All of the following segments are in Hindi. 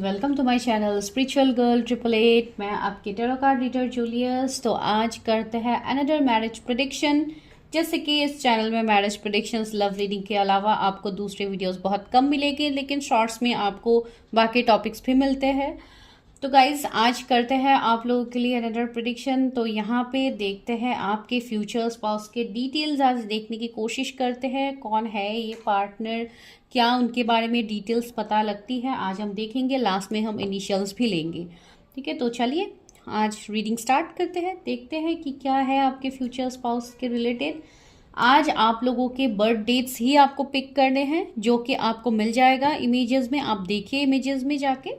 Welcome to my channel spiritual girl 888। मैं आपकी टैरो कार्ड रीडर जूलियस। तो आज करते हैं अनदर मैरिज प्रेडिक्शन। जैसे कि इस चैनल में मैरिज प्रेडिक्शंस लव रीडिंग के अलावा आपको दूसरे वीडियोस बहुत कम मिलेंगे, लेकिन शॉर्ट्स में आपको बाकी टॉपिक्स भी मिलते हैं। तो गाइज आज करते हैं आप लोगों के लिए अनदर प्रेडिक्शन। तो यहाँ पे देखते हैं आपके फ्यूचर स्पाउस के डिटेल्स। आज देखने की कोशिश करते हैं कौन है ये पार्टनर, क्या उनके बारे में डिटेल्स पता लगती है। आज हम देखेंगे, लास्ट में हम इनिशियल्स भी लेंगे। ठीक है, तो चलिए आज रीडिंग स्टार्ट करते हैं। देखते हैं कि क्या है आपके फ्यूचर स्पाउस के रिलेटेड। आज आप लोगों के बर्थ डेट्स ही आपको पिक करने हैं, जो कि आपको मिल जाएगा इमेजेस में। आप देखिए इमेजेस में जाके,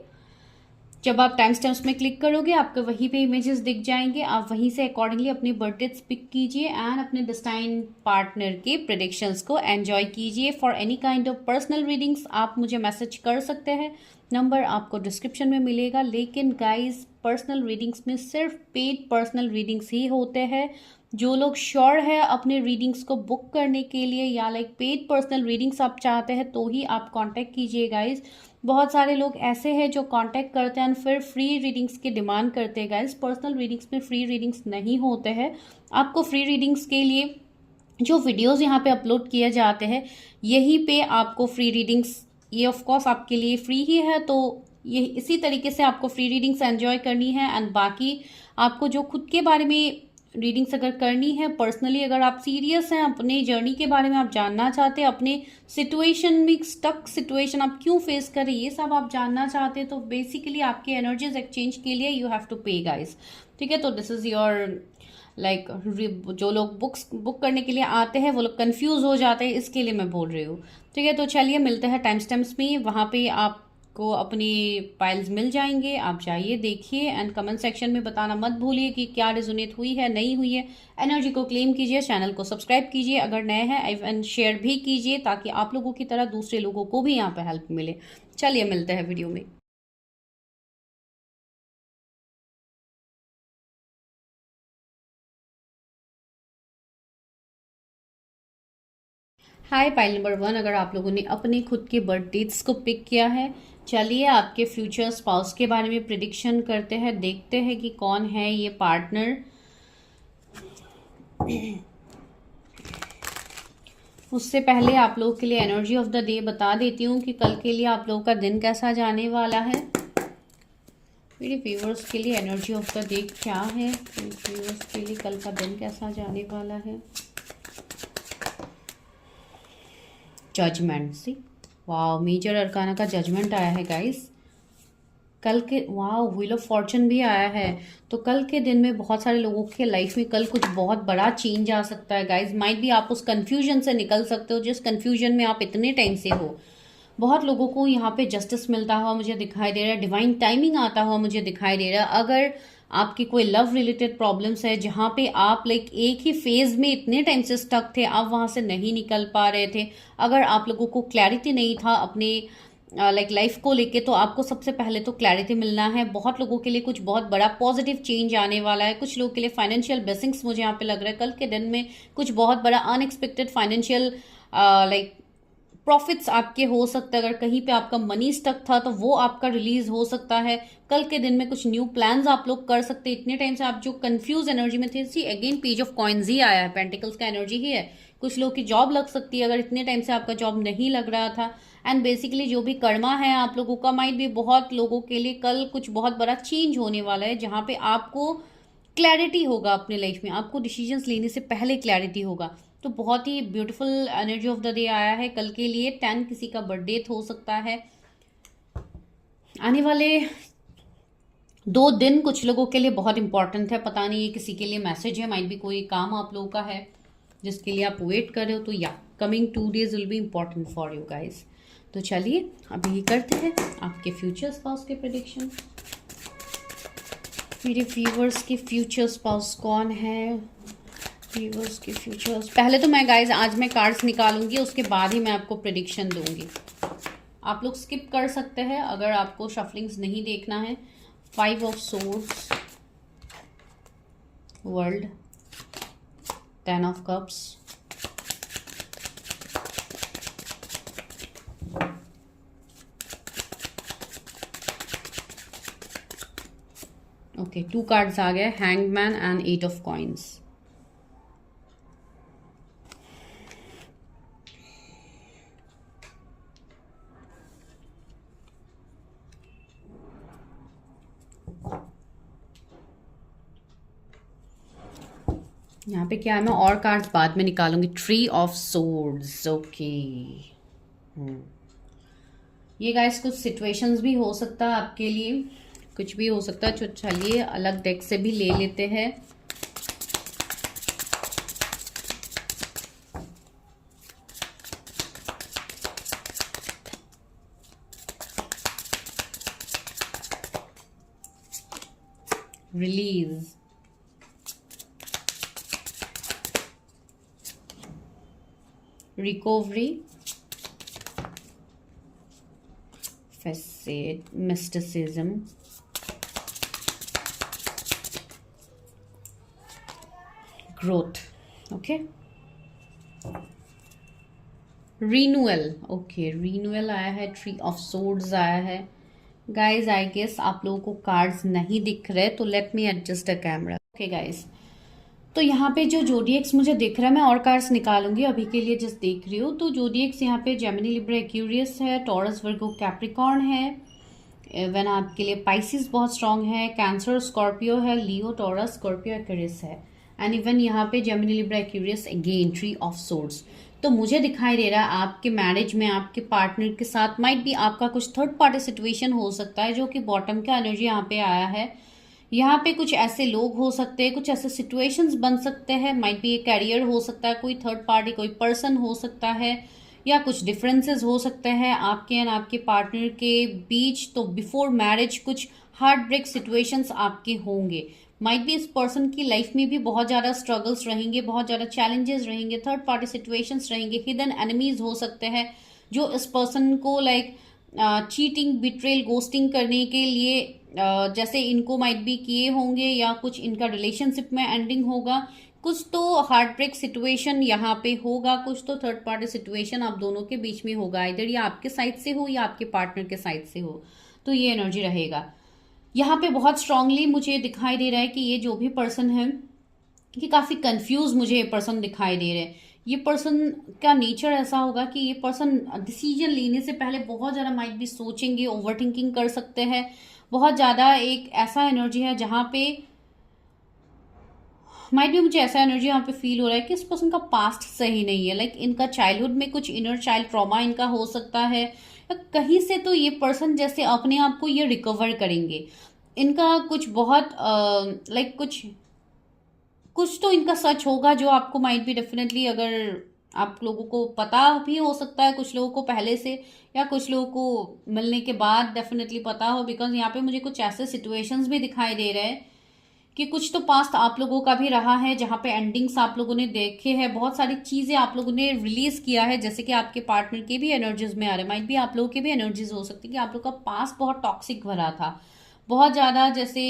जब आप टाइम स्टैम्प्स में क्लिक करोगे आपको वहीं पे इमेजेस दिख जाएंगे। आप वहीं से अकॉर्डिंगली अपनी बर्थ डेट्स पिक कीजिए एंड अपने डिस्टाइन पार्टनर के प्रेडिक्शंस को एंजॉय कीजिए। For any kind of personal readings आप मुझे मैसेज कर सकते हैं, नंबर आपको डिस्क्रिप्शन में मिलेगा। लेकिन गाइस, पर्सनल रीडिंग्स में सिर्फ पेड पर्सनल रीडिंग्स ही होते हैं। जो लोग श्योर है अपने रीडिंग्स को बुक करने के लिए या लाइक पेड पर्सनल रीडिंग्स आप चाहते हैं तो ही आप कांटेक्ट कीजिए गाइस। बहुत सारे लोग ऐसे हैं जो कांटेक्ट करते हैं फिर फ्री रीडिंग्स की डिमांड करते हैं गाइस। पर्सनल रीडिंग्स में फ्री रीडिंग्स नहीं होते हैं। आपको फ्री रीडिंग्स के लिए जो वीडियोस यहाँ पे अपलोड किए जाते हैं, यहीं पे आपको फ्री रीडिंग्स, ये ऑफ कोर्स आपके लिए फ्री ही है, तो ये इसी तरीके से आपको फ्री रीडिंग्स एंजॉय करनी है। एंड बाकी आपको जो खुद के बारे में रीडिंग्स अगर करनी है पर्सनली, अगर आप सीरियस हैं अपने जर्नी के बारे में, आप जानना चाहते हैं अपने सिचुएशन में, स्टक सिचुएशन आप क्यों फेस करें, ये सब आप जानना चाहते हैं, तो बेसिकली आपके एनर्जीज एक्सचेंज के लिए यू हैव टू पे गाइस। ठीक है, तो दिस इज योर लाइक जो लोग बुक करने के लिए आते हैं वो लोग कंफ्यूज हो जाते हैं, इसके लिए मैं बोल रही हूँ। ठीक है, तो चलिए मिलते हैं टाइम स्टैम्प्स में। वहाँ पे आपको अपनी फाइल्स मिल जाएंगे, आप जाइए देखिए एंड कमेंट सेक्शन में बताना मत भूलिए कि क्या रेजोनेट हुई है नहीं हुई है। एनर्जी को क्लेम कीजिए, चैनल को सब्सक्राइब कीजिए अगर नए हैं, एंड शेयर भी कीजिए ताकि आप लोगों की तरह दूसरे लोगों को भी यहाँ पे हेल्प मिले। चलिए मिलते हैं वीडियो में। हाय पाइल नंबर 1, अगर आप लोगों ने अपने खुद के बर्थ डेट्स को पिक किया है, चलिए आपके फ्यूचर स्पाउस के बारे में प्रिडिक्शन करते हैं। देखते हैं कि कौन है ये पार्टनर। उससे पहले आप लोगों के लिए एनर्जी ऑफ द डे बता देती हूँ कि कल के लिए आप लोगों का दिन कैसा जाने वाला है। मेरे व्यूअर्स के लिए एनर्जी ऑफ द डे क्या है, व्यूअर्स के लिए कल का दिन कैसा जाने वाला है। जजमेंट, सी वाओ, मेजर अरकाना का जजमेंट आया है गाइस। कल के वाओ, व्हील ऑफ फॉर्चून भी आया है। तो कल के दिन में बहुत सारे लोगों के लाइफ में कल कुछ बहुत बड़ा चेंज आ सकता है गाइस। माइट भी आप उस कंफ्यूजन से निकल सकते हो जिस कंफ्यूजन में आप इतने टाइम से हो। बहुत लोगों को यहाँ पे जस्टिस मिलता हुआ मुझे दिखाई दे रहा है, डिवाइन टाइमिंग आता हुआ मुझे दिखाई दे रहा है। अगर आपकी कोई लव रिलेटेड प्रॉब्लम्स है जहाँ पे आप लाइक एक ही फेज में इतने टाइम से स्टक थे, आप वहां से नहीं निकल पा रहे थे, अगर आप लोगों को क्लैरिटी नहीं था अपने लाइक लाइफ को लेके, तो आपको सबसे पहले तो क्लैरिटी मिलना है। बहुत लोगों के लिए कुछ बहुत बड़ा पॉजिटिव चेंज आने वाला है। कुछ लोगों के लिए फाइनेंशियल ब्लेसिंग्स मुझे यहाँ पे लग रहा है कल के दिन में। कुछ बहुत बड़ा अनएक्सपेक्टेड फाइनेंशियल लाइक प्रॉफिट्स आपके हो सकते हैं। अगर कहीं पे आपका मनी स्टक था तो वो आपका रिलीज हो सकता है कल के दिन में। कुछ न्यू प्लान्स आप लोग कर सकते हैं। इतने टाइम से आप जो कंफ्यूज एनर्जी में थे, see again page of coins ही आया है, पेंटिकल्स का एनर्जी ही है। कुछ लोग की जॉब लग सकती है अगर इतने टाइम से आपका जॉब नहीं लग रहा था। एंड बेसिकली जो भी कर्मा है आप लोगों का, माइट भी बहुत लोगों के लिए कल कुछ बहुत बड़ा चेंज होने वाला है जहां पे आपको क्लैरिटी होगा अपने लाइफ में। आपको डिसीजंस लेने से पहले क्लैरिटी होगा। तो बहुत ही beautiful energy of the day आया है कल के लिए। 10 किसी का बर्थडे हो सकता है। आने वाले 2 दिन कुछ लोगों के लिए बहुत इंपॉर्टेंट है। पता नहीं ये किसी के लिए मैसेज है, माइट भी कोई काम आप लोगों का है जिसके लिए आप वेट कर रहे हो। तो या coming 2 days will be important for you guys. तो चलिए अभी करते हैं आपके फ्यूचर स्पाउस के प्रेडिक्शन। मेरे व्यूवर्स के फ्यूचर स्पाउस कौन है, व्यूवर्स के फ्यूचर्स। पहले तो मैं गाइज आज मैं कार्ड्स निकालूंगी, उसके बाद ही मैं आपको प्रेडिक्शन दूंगी। आप लोग स्किप कर सकते हैं अगर आपको शफलिंग्स नहीं देखना है। 5 of Swords, world, 10 of Cups, okay, 2 cards आ गए, हैंगमैन एंड 8 ऑफ कॉइन्स। यहाँ पे क्या है, मैं और कार्ड्स बाद में निकालूंगी। Three of swords, okay. ये गाइस कुछ सिचुएशंस भी हो सकता है आपके लिए, कुछ भी हो सकता है। तो चलिए अलग डेक से भी ले लेते हैं। Release, recovery, facade, mysticism, growth, okay, renewal, okay, renewal आया है, ट्री ऑफ सोर्ड्स आया है। गाइज आई गेस आप लोगों को कार्ड्स नहीं दिख रहे, तो let me adjust the camera. Okay guys, तो यहाँ पे जो जोडिएक्स मुझे दिख रहा है, मैं और कार्ड्स निकालूंगी, अभी के लिए जस्ट देख रही हूँ। तो जोडिएक्स यहाँ पे जेमिनी, लिब्रा, एक्यूरियस है, टॉरस, वर्गो, कैप्रिकॉर्न है। इवन आपके लिए पाइसिस बहुत स्ट्रांग है, कैंसर, स्कॉर्पियो है, लियो, टॉरस, स्कॉर्पियो, एक्वेरियस है। एंड इवन यहाँ पे Gemini, Libra, Aquarius, again tree of swords. तो मुझे दिखाई दे रहा है आपके मैरिज में आपके पार्टनर के साथ माइट भी आपका कुछ थर्ड पार्टी सिचुएशन हो सकता है, जो कि बॉटम का एनर्जी यहाँ पे आया है। यहाँ पे कुछ ऐसे लोग हो सकते हैं, कुछ ऐसे सिचुएशंस बन सकते हैं, माइट बी एक कैरियर हो सकता है, कोई थर्ड पार्टी, कोई पर्सन हो सकता है, या कुछ डिफरेंसेस हो सकते हैं आपके एंड आपके पार्टनर के बीच। तो बिफोर मैरिज कुछ हार्ट ब्रेक सिचुएशंस आपके होंगे। माइट बी इस पर्सन की लाइफ में भी बहुत ज़्यादा स्ट्रगल्स रहेंगे, बहुत ज़्यादा चैलेंजेस रहेंगे, थर्ड पार्टी सिचुएशंस रहेंगे, हिडन एनिमीज हो सकते हैं जो इस पर्सन को लाइक चीटिंग, बिट्रेल, गोस्टिंग करने के लिए जैसे इनको माइट भी किए होंगे, या कुछ इनका रिलेशनशिप में एंडिंग होगा। कुछ तो हार्ट ब्रेक सिचुएशन यहाँ पे होगा, कुछ तो थर्ड पार्टी सिचुएशन आप दोनों के बीच में होगा, इधर या आपके साइड से हो या आपके पार्टनर के साइड से हो। तो ये एनर्जी रहेगा यहाँ पे बहुत स्ट्रांगली। मुझे दिखाई दे रहा है कि ये जो भी पर्सन है कि काफ़ी कंफ्यूज मुझे ये पर्सन दिखाई दे रहे हैं। ये पर्सन का नेचर ऐसा होगा कि ये पर्सन डिसीजन लेने से पहले बहुत ज़्यादा माइट भी सोचेंगे, ओवर थिंकिंग कर सकते हैं बहुत ज़्यादा। एक ऐसा एनर्जी है जहाँ पे माइट भी मुझे ऐसा एनर्जी यहाँ पे फील हो रहा है कि इस पर्सन का पास्ट सही नहीं है, लाइक इनका चाइल्डहुड में कुछ इनर चाइल्ड ट्रॉमा इनका हो सकता है, या कहीं से तो ये पर्सन जैसे अपने आप को ये रिकवर करेंगे। इनका कुछ बहुत लाइक कुछ तो इनका सच होगा जो आपको माइट भी डेफिनेटली, अगर आप लोगों को पता भी हो सकता है, कुछ लोगों को पहले से या कुछ लोगों को मिलने के बाद डेफिनेटली पता हो। बिकॉज यहाँ पे मुझे कुछ ऐसे सिचुएशंस भी दिखाई दे रहे हैं कि कुछ तो पास्ट आप लोगों का भी रहा है जहाँ पे एंडिंग्स आप लोगों ने देखे हैं, बहुत सारी चीजें आप लोगों ने रिलीज किया है, जैसे कि आपके पार्टनर के भी एनर्जीज में आ रहे हैं, माइट भी आप लोगों के भी एनर्जीज हो सकती है कि आप लोग का पास्ट बहुत टॉक्सिक भरा था, बहुत ज्यादा। जैसे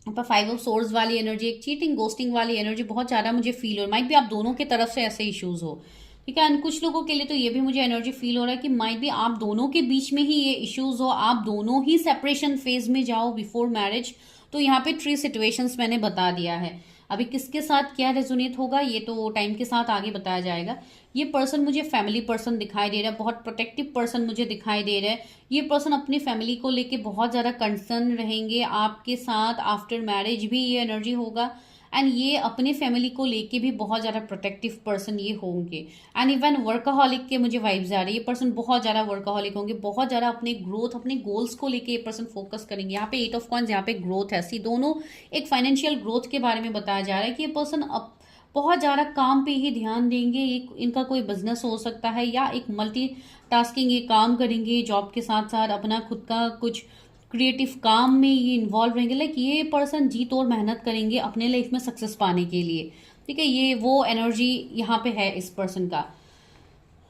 5 ऑफ सोर्ड्स वाली एनर्जी, एक चीटिंग, गोस्टिंग वाली एनर्जी बहुत ज्यादा मुझे फील हो रहा है। माइट भी आप दोनों की तरफ से ऐसे इश्यूज हो, ठीक है। एंड कुछ लोगों के लिए तो ये भी मुझे एनर्जी फील हो रहा है कि माइट भी आप दोनों के बीच में ही ये इश्यूज हो, आप दोनों ही सेपरेशन फेज में जाओ बिफोर मैरिज। तो यहाँ पे 3 सिचुएशंस मैंने बता दिया है। अभी किसके साथ क्या रेजोनेट होगा ये तो टाइम के साथ आगे बताया जाएगा। ये पर्सन मुझे फैमिली पर्सन दिखाई दे रहा है, बहुत प्रोटेक्टिव पर्सन मुझे दिखाई दे रहा है। ये पर्सन अपनी फैमिली को लेके बहुत ज़्यादा कंसर्न रहेंगे आपके साथ, आफ्टर मैरिज भी ये एनर्जी होगा। एंड ये अपने फैमिली को लेके भी बहुत ज़्यादा प्रोटेक्टिव पर्सन ये होंगे। एंड इवन वर्कaholic के मुझे वाइब्स आ रही है, ये पर्सन बहुत ज़्यादा वर्कaholic होंगे, बहुत ज़्यादा अपने ग्रोथ, अपने गोल्स को लेके ये पर्सन फोकस करेंगे। यहाँ पे 8 ऑफ कॉइंस, यहाँ पे ग्रोथ है, सी दोनों एक फाइनेंशियल ग्रोथ के बारे में बताया जा रहा है कि ये पर्सन अब बहुत ज़्यादा काम पे ही ध्यान देंगे। ये इनका कोई बिजनेस हो सकता है या एक मल्टी टास्किंग ये काम करेंगे, जॉब के साथ साथ अपना खुद का कुछ क्रिएटिव काम में ये इन्वॉल्व रहेंगे। लाइक ये पर्सन जी तोड़ मेहनत करेंगे अपने लाइफ में सक्सेस पाने के लिए, ठीक है। ये वो एनर्जी यहाँ पे है इस पर्सन का।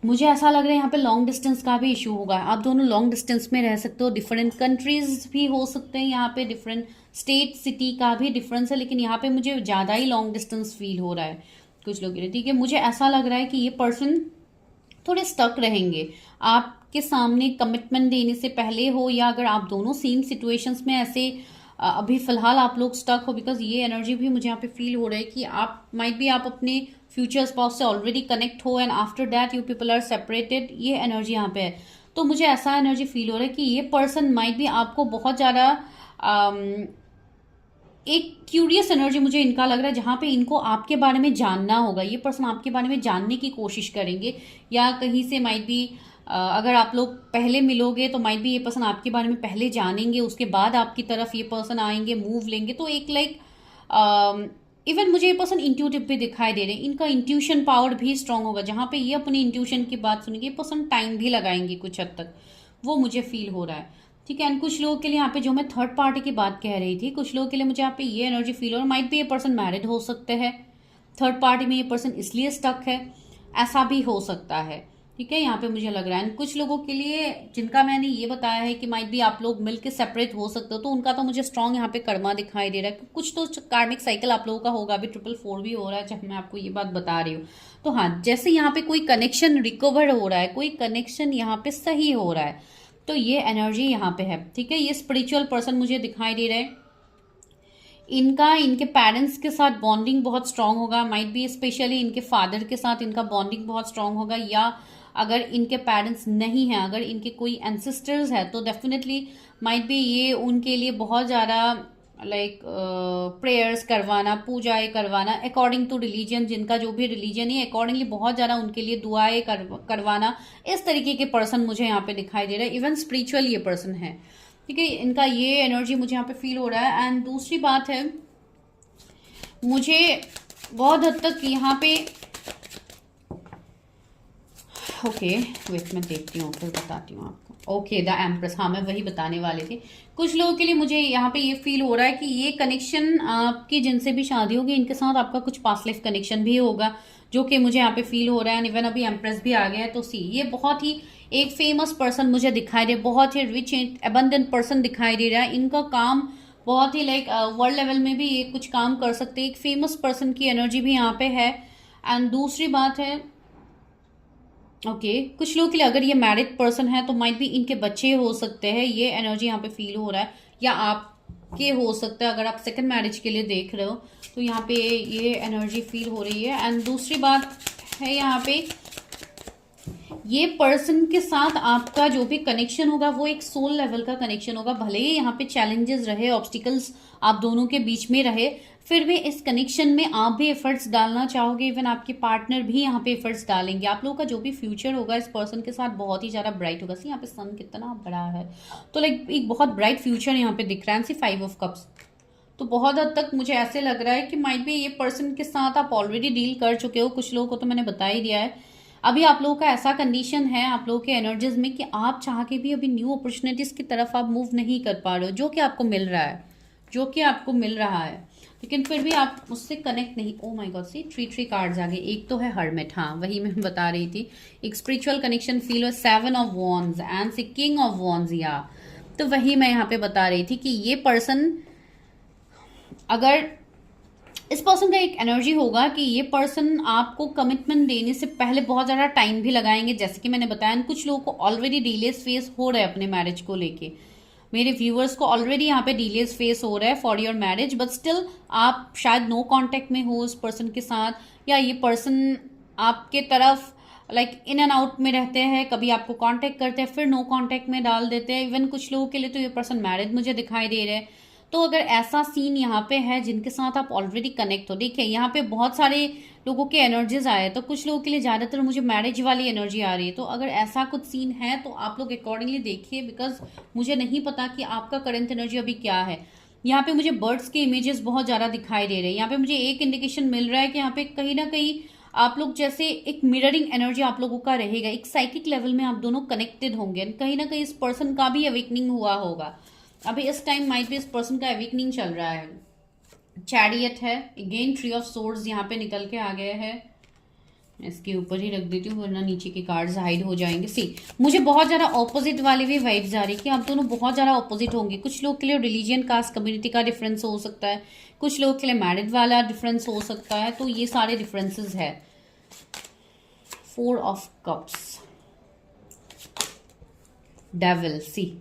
मुझे ऐसा लग रहा है यहाँ पे लॉन्ग डिस्टेंस का भी इशू होगा, आप दोनों लॉन्ग डिस्टेंस में रह सकते हो, डिफरेंट कंट्रीज भी हो सकते हैं, यहाँ पे डिफरेंट स्टेट, सिटी का भी डिफरेंस है, लेकिन यहाँ पे मुझे ज़्यादा ही लॉन्ग डिस्टेंस फील हो रहा है कुछ लोग, ठीक है। मुझे ऐसा लग रहा है कि ये पर्सन थोड़े स्टक रहेंगे आपके सामने कमिटमेंट देने से पहले हो, या अगर आप दोनों सेम सिचुएशंस में ऐसे अभी फिलहाल आप लोग स्टक हो, बिकॉज ये एनर्जी भी मुझे यहाँ पे फील हो रहा है कि आप माइट भी आप अपने फ्यूचर स्पाउस से ऑलरेडी कनेक्ट हो and after that you people are separated, ये एनर्जी यहाँ पे है। तो मुझे ऐसा एनर्जी फील हो रहा है कि ये पर्सन माइट भी आपको बहुत ज़्यादा एक क्यूरियस एनर्जी मुझे इनका लग रहा है, जहाँ पे इनको आपके बारे में जानना होगा। ये पर्सन आपके बारे में जानने की कोशिश करेंगे, या कहीं से माइट भी अगर आप लोग पहले मिलोगे तो माइट भी ये पर्सन आपके बारे में पहले जानेंगे, उसके बाद आपकी तरफ ये पर्सन आएंगे, मूव लेंगे। तो एक लाइक इवन मुझे ये पर्सन इंट्यूटिव भी दिखाई दे रहे हैं, इनका इंट्यूशन पावर भी स्ट्रांग होगा। जहाँ पे ये अपनी इंट्यूशन की बात सुनेंगे, ये पर्सन टाइम भी लगाएंगे कुछ हद तक, वो मुझे फील हो रहा है। ठीक है, एंड कुछ लोगों के लिए यहाँ पे जो मैं थर्ड पार्टी की बात कह रही थी, कुछ लोगों के लिए मुझे यहाँ पे ये एनर्जी फील हो रहा है, माइट भी ये पर्सन मैरिड हो सकते हैं, थर्ड पार्टी में ये पर्सन इसलिए स्टक है, ऐसा भी हो सकता है। ठीक है, यहाँ पे मुझे लग रहा है। कुछ लोगों के लिए जिनका मैंने ये बताया है कि माइट भी आप लोग मिलकर सेपरेट हो सकते हो, तो उनका तो मुझे स्ट्रांग यहाँ पे कर्मा दिखाई दे रहा है। कुछ तो कार्मिक साइकिल आप लोगों का होगा, अभी 444 भी हो रहा है जब मैं आपको ये बात बता रही हूँ। तो हाँ, जैसे यहाँ पे कोई कनेक्शन रिकवर हो रहा है, कोई कनेक्शन यहाँ पे सही हो रहा है, तो ये एनर्जी यहाँ पे है। ठीक है, ये स्पिरिचुअल पर्सन मुझे दिखाई दे रहा है, इनका इनके पेरेंट्स के साथ बॉन्डिंग बहुत स्ट्रांग होगा, माइट बी स्पेशली इनके फादर के साथ इनका बॉन्डिंग बहुत स्ट्रांग होगा, या अगर इनके पेरेंट्स नहीं हैं, अगर इनके कोई एंसेस्टर्स है, तो डेफिनेटली माइट बी ये उनके लिए बहुत ज़्यादा लाइक प्रेयर्स करवाना, पूजाएं करवाना अकॉर्डिंग टू रिलीजन, जिनका जो भी रिलीजन है अकॉर्डिंगली बहुत ज़्यादा उनके लिए दुआएं करवाना, इस तरीके के पर्सन मुझे यहाँ पे दिखाई दे रहा है। इवन स्पिरिचुअल ये पर्सन है। ठीक है, इनका ये एनर्जी मुझे यहाँ पे फील हो रहा है। एंड दूसरी बात है, मुझे बहुत हद तक यहाँ पे ओके वेट मैं देखती हूँ फिर बताती हूँ आपको। ओके, द एम्प्रेस, हाँ मैं वही बताने वाली थी। कुछ लोगों के लिए मुझे यहाँ पे ये फील हो रहा है कि ये कनेक्शन आपकी जिनसे भी शादी होगी, इनके साथ आपका कुछ पास्ट लाइफ कनेक्शन भी होगा, जो कि मुझे यहाँ पे फील हो रहा है। इवन अभी एम्प्रेस भी आ गया है, तो सी ये बहुत ही एक फेमस पर्सन मुझे दिखाई दे, बहुत ही रिच एबंडेंट पर्सन दिखाई दे रहा है। इनका काम बहुत ही लाइक वर्ल्ड लेवल में भी ये कुछ काम कर सकते हैं, एक फेमस पर्सन की एनर्जी भी यहाँ पे है। एंड दूसरी बात है ओके कुछ लोगों के लिए अगर ये मैरिड पर्सन है तो माइट भी इनके बच्चे हो सकते हैं, ये एनर्जी यहाँ पे फील हो रहा है, या आपके हो सकता है अगर आप सेकंड मैरिज के लिए देख रहे हो, तो यहाँ पे ये एनर्जी फील हो रही है। एंड दूसरी बात है, यहाँ पे ये पर्सन के साथ आपका जो भी कनेक्शन होगा वो एक सोल लेवल का कनेक्शन होगा। भले ही यहाँ पे चैलेंजेस रहे, ऑब्स्टिकल्स आप दोनों के बीच में रहे, फिर भी इस कनेक्शन में आप भी एफर्ट्स डालना चाहोगे, इवन आपके पार्टनर भी यहाँ पे एफर्ट्स डालेंगे। आप लोगों का जो भी फ्यूचर होगा इस पर्सन के साथ बहुत ही ज़्यादा ब्राइट होगा। सी यहाँ पे सन कितना बड़ा है, तो लाइक एक बहुत ब्राइट फ्यूचर यहाँ पे दिख रहा है। सी 5 ऑफ कप्स, तो बहुत हद तक मुझे ऐसे लग रहा है कि माइट भी ये पर्सन के साथ आप ऑलरेडी डील कर चुके हो। कुछ लोगों को तो मैंने बता ही दिया है। अभी आप लोगों का ऐसा कंडीशन है आप लोगों के एनर्जीज में कि आप चाह के भी अभी न्यू अपॉर्चुनिटीज की तरफ आप मूव नहीं कर पा रहे हो, जो कि आपको मिल रहा है, जो कि आपको मिल रहा है, लेकिन फिर भी आप उससे कनेक्ट नहीं। Oh my God, see 3 cards आ गए। एक तो है हर्मिट, हाँ वही मैं बता रही थी, एक स्पिरिचुअल कनेक्शन फील है। 7 of wands and king of wands, या तो वही मैं यहाँ पे बता रही थी कि ये पर्सन, अगर इस पर्सन का एक एनर्जी होगा कि ये पर्सन आपको कमिटमेंट देने से पहले बहुत ज़्यादा टाइम भी लगाएंगे, जैसे कि मैंने बताया। कुछ लोगों को ऑलरेडी डिलेस फेस हो रहा है अपने मैरिज को लेके, मेरे व्यूअर्स को ऑलरेडी यहाँ पे डिलेस फेस हो रहा है for your marriage, but still आप शायद नो कांटेक्ट में हो उस पर्सन के साथ, या ये पर्सन आपके तरफ लाइक इन एंड आउट में रहते हैं, कभी आपको कांटेक्ट करते हैं फिर नो कांटेक्ट में डाल देते हैं। इवन कुछ लोगों के लिए तो ये पर्सन मैरिड मुझे दिखाई दे रहे हैं। तो अगर ऐसा सीन यहाँ पे है जिनके साथ आप ऑलरेडी कनेक्ट हो, देखिए यहाँ पे बहुत सारे लोगों के एनर्जीज आए, तो कुछ लोगों के लिए ज़्यादातर मुझे मैरिज वाली एनर्जी आ रही है। तो अगर ऐसा कुछ सीन है तो आप लोग अकॉर्डिंगली देखिए, बिकॉज मुझे नहीं पता कि आपका करंट एनर्जी अभी क्या है। यहाँ पे मुझे बर्ड्स के इमेजेस बहुत ज़्यादा दिखाई दे रहे हैं। यहाँ पे मुझे एक इंडिकेशन मिल रहा है कि यहाँ पे कहीं ना कहीं आप लोग जैसे एक मिररिंग एनर्जी आप लोगों का रहेगा, एक साइकिक लेवल में आप दोनों कनेक्टेड होंगे, कहीं ना कहीं इस पर्सन का भी अवेकनिंग हुआ होगा। अभी इस टाइम माइट भी इस पर्सन का अवेकनिंग चल रहा है। चैरियट है, अगेन 3 ऑफ सोर्ड्स यहाँ पे निकल के आ गया है। इसके ऊपर ही रख देती हूँ वरना नीचे के कार्ड्स हाइड हो जाएंगे। सी मुझे बहुत ज़्यादा ऑपोजिट वाली भी वाइब्स आ रही है कि आप दोनों बहुत ज़्यादा ऑपोजिट होंगे। कुछ लोग के लिए रिलीजियन, कास्ट, कम्युनिटी का डिफरेंस हो सकता है, कुछ लोग के लिए मैरिड वाला डिफरेंस हो सकता है, तो ये सारे डिफरेंसेस है। 4 of cups, devil, see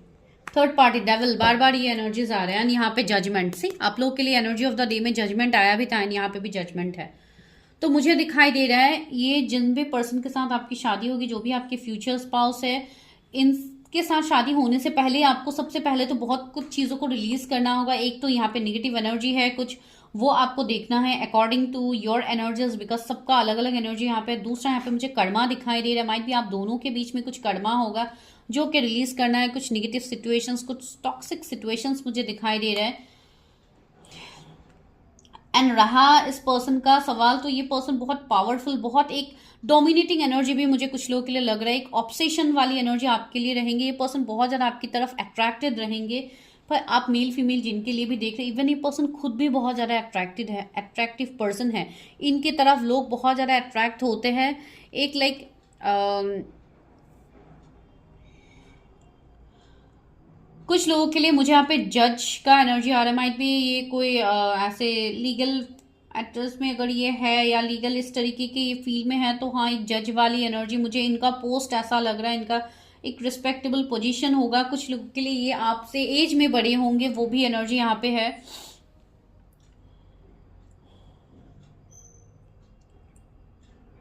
third party devil, बार बार ये एनर्जीज आ रहे हैं। यहाँ पे जजमेंट, सी आप लोगों के लिए एनर्जी ऑफ द डे में जजमेंट आया भी था, यहाँ पे भी जजमेंट है। तो मुझे दिखाई दे रहा है ये जिन भी पर्सन के साथ आपकी शादी होगी, जो भी आपके फ्यूचर स्पाउस है, इनके साथ शादी होने से पहले आपको सबसे पहले तो बहुत कुछ चीज़ों को रिलीज करना होगा। एक तो यहाँ पे नेगेटिव एनर्जी है कुछ, वो आपको देखना है according to your energies, because सबका अलग अलग एनर्जी यहाँ पे। दूसरा यहाँ पे मुझे कर्मा दिखाई दे रहा है, माइट भी आप दोनों के बीच में कुछ कर्मा होगा जो कि रिलीज करना है। कुछ नेगेटिव सिचुएशंस, कुछ टॉक्सिक सिचुएशंस मुझे दिखाई दे रहा है। एंड रहा इस पर्सन का सवाल, तो ये पर्सन बहुत पावरफुल, बहुत एक डोमिनेटिंग एनर्जी भी मुझे कुछ लोगों के लिए लग रहा है। एक ऑब्सेशन वाली एनर्जी आपके लिए रहेंगे। ये पर्सन बहुत ज़्यादा आपकी तरफ अट्रैक्टेड रहेंगे। पर आप मेल फीमेल जिनके लिए भी देख रहे हैं, इवन ये पर्सन खुद भी बहुत ज़्यादा अट्रैक्टेड है, अट्रैक्टिव पर्सन है। इनके तरफ लोग बहुत ज़्यादा अट्रैक्ट होते हैं। एक लाइक कुछ लोगों के लिए मुझे यहाँ पे जज का एनर्जी आ रहा है। माइट भी ये कोई ऐसे लीगल एक्टर्स में अगर ये है या लीगल इस तरीके के ये फील्ड में है, तो हाँ एक जज वाली एनर्जी मुझे, इनका पोस्ट ऐसा लग रहा है, इनका एक रिस्पेक्टेबल पोजीशन होगा। कुछ लोगों के लिए ये आपसे एज में बड़े होंगे, वो भी एनर्जी यहाँ पे है।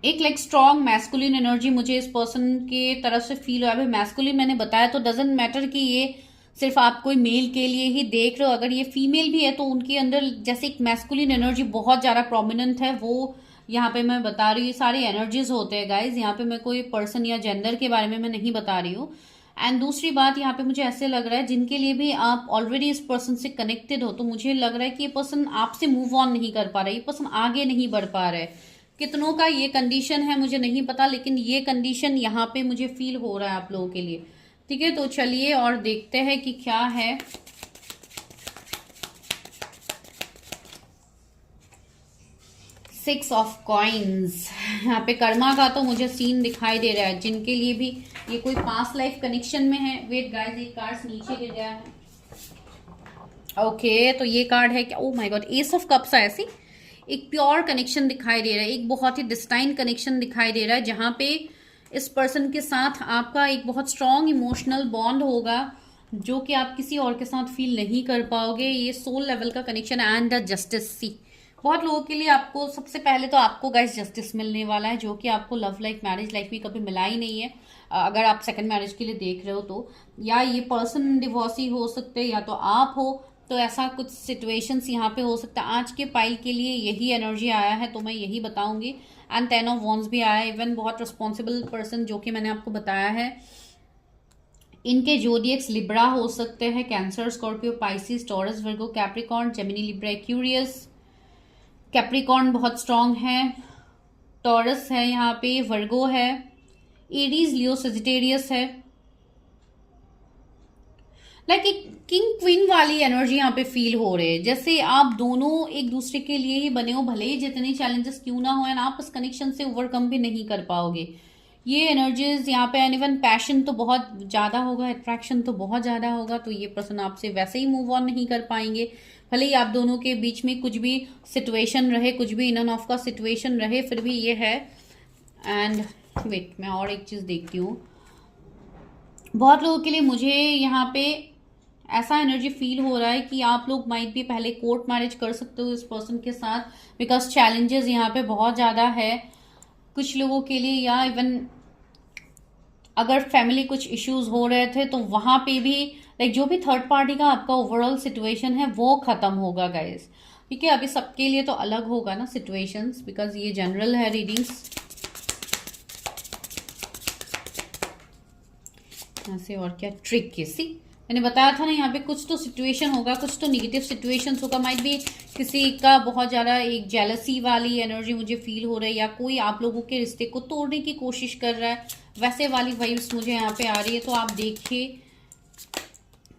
एक लाइक स्ट्रॉन्ग मैस्कुलिन एनर्जी मुझे इस पर्सन के तरफ से फील हुआ है। मैस्कुलिन मैंने बताया तो डजेंट मैटर कि ये सिर्फ आप कोई मेल के लिए ही देख रहे हो, अगर ये फीमेल भी है तो उनके अंदर जैसे एक मैस्कुलिन एनर्जी बहुत ज़्यादा प्रोमिनेंट है, वो यहाँ पे मैं बता रही हूँ। ये सारे एनर्जीज होते हैं गाइज, यहाँ पे मैं कोई पर्सन या जेंडर के बारे में मैं नहीं बता रही हूँ। एंड दूसरी बात यहाँ पे मुझे ऐसे लग रहा है, जिनके लिए भी आप ऑलरेडी इस पर्सन से कनेक्टेड हो, तो मुझे लग रहा है कि ये पर्सन आपसे मूव ऑन नहीं कर पा रहा है, ये पर्सन आगे नहीं बढ़ पा रहा है। कितनों का ये कंडीशन है मुझे नहीं पता, लेकिन ये कंडीशन यहाँ पे मुझे फील हो रहा है आप लोगों के लिए। ठीक है, तो चलिए और देखते हैं कि क्या है। सिक्स ऑफ कॉइन्स, यहाँ पे कर्मा का तो मुझे सीन दिखाई दे रहा है। जिनके लिए भी ये कोई पास्ट लाइफ कनेक्शन में है, वेट गाइस एक कार्ड नीचे गिर गया है। ओके तो ये कार्ड है क्या, ओ my God, S of cups है। ऐसी एक प्योर कनेक्शन दिखाई दे रहा है, एक बहुत ही डिस्टाइन कनेक्शन दिखाई दे रहा है, जहां पे इस पर्सन के साथ आपका एक बहुत स्ट्रॉन्ग इमोशनल बॉन्ड होगा, जो कि आप किसी और के साथ फील नहीं कर पाओगे। ये सोल लेवल का कनेक्शन एंड द जस्टिस। सी बहुत लोगों के लिए आपको सबसे पहले तो आपको गाइस जस्टिस मिलने वाला है, जो कि आपको लव लाइफ मैरिज लाइफ में कभी मिला ही नहीं है। अगर आप सेकंड मैरिज के लिए देख रहे हो तो, या ये पर्सन डिवोर्सी हो सकते हैं या तो आप हो, तो ऐसा कुछ सिचुएशंस यहाँ पे हो सकता है। आज के पाइल के लिए यही एनर्जी आया है, तो मैं यही बताऊंगी। एंड 10 ऑफ वॉन्ड्स भी आया है, इवन बहुत रिस्पॉन्सिबल पर्सन जो कि मैंने आपको बताया है। इनके जोडिएक्स लिब्रा हो सकते हैं, Cancer, Scorpio, Pisces, Taurus, Virgo, Capricorn, Gemini, Libra, Aquarius. Capricorn बहुत स्ट्रांग है, टॉरस है, यहाँ पे वर्गो है, एरीज, लियो, सेजिटेरियस है। लाइक एक किंग क्वीन वाली एनर्जी यहाँ पे फील हो रही है, जैसे आप दोनों एक दूसरे के लिए ही बने हो, भले ही जितने चैलेंजेस क्यों ना हो, एंड आप इस कनेक्शन से ओवरकम भी नहीं कर पाओगे। ये एनर्जीज यहाँ पे, एंड इवन पैशन तो बहुत ज्यादा होगा, अट्रैक्शन तो बहुत ज्यादा होगा, तो ये पर्सन आपसे वैसे ही मूव ऑन नहीं कर पाएंगे। भले ही आप दोनों के बीच में कुछ भी सिचुएशन रहे, कुछ भी इन एंड ऑफ का सिचुएशन रहे, फिर भी ये है। एंड वेट मैं और एक चीज देखती हूँ, बहुत लोगों के लिए मुझे यहाँ पे ऐसा एनर्जी फील हो रहा है कि आप लोग माइट भी पहले कोर्ट मैरिज कर सकते हो इस पर्सन के साथ, बिकॉज चैलेंजेस यहाँ पे बहुत ज्यादा है कुछ लोगों के लिए। या इवन अगर फैमिली कुछ इश्यूज हो रहे थे, तो वहां पे भी लाइक जो भी थर्ड पार्टी का आपका ओवरऑल सिचुएशन है वो खत्म होगा गाइस। ठीक है, अभी सबके लिए तो अलग होगा ना सिचुएशंस, बिकॉज ये जनरल है रीडिंग्स। ऐसे और क्या ट्रिक किसी मैंने बताया था ना, यहाँ पे कुछ तो सिचुएशन होगा, कुछ तो नेगेटिव सिचुएशन होगा। माइट भी किसी का बहुत ज्यादा एक जेलसी वाली एनर्जी मुझे फील हो रही है, या कोई आप लोगों के रिश्ते को तोड़ने की कोशिश कर रहा है, वैसे वाली वाइब्स मुझे यहाँ पे आ रही है। तो आप देखिए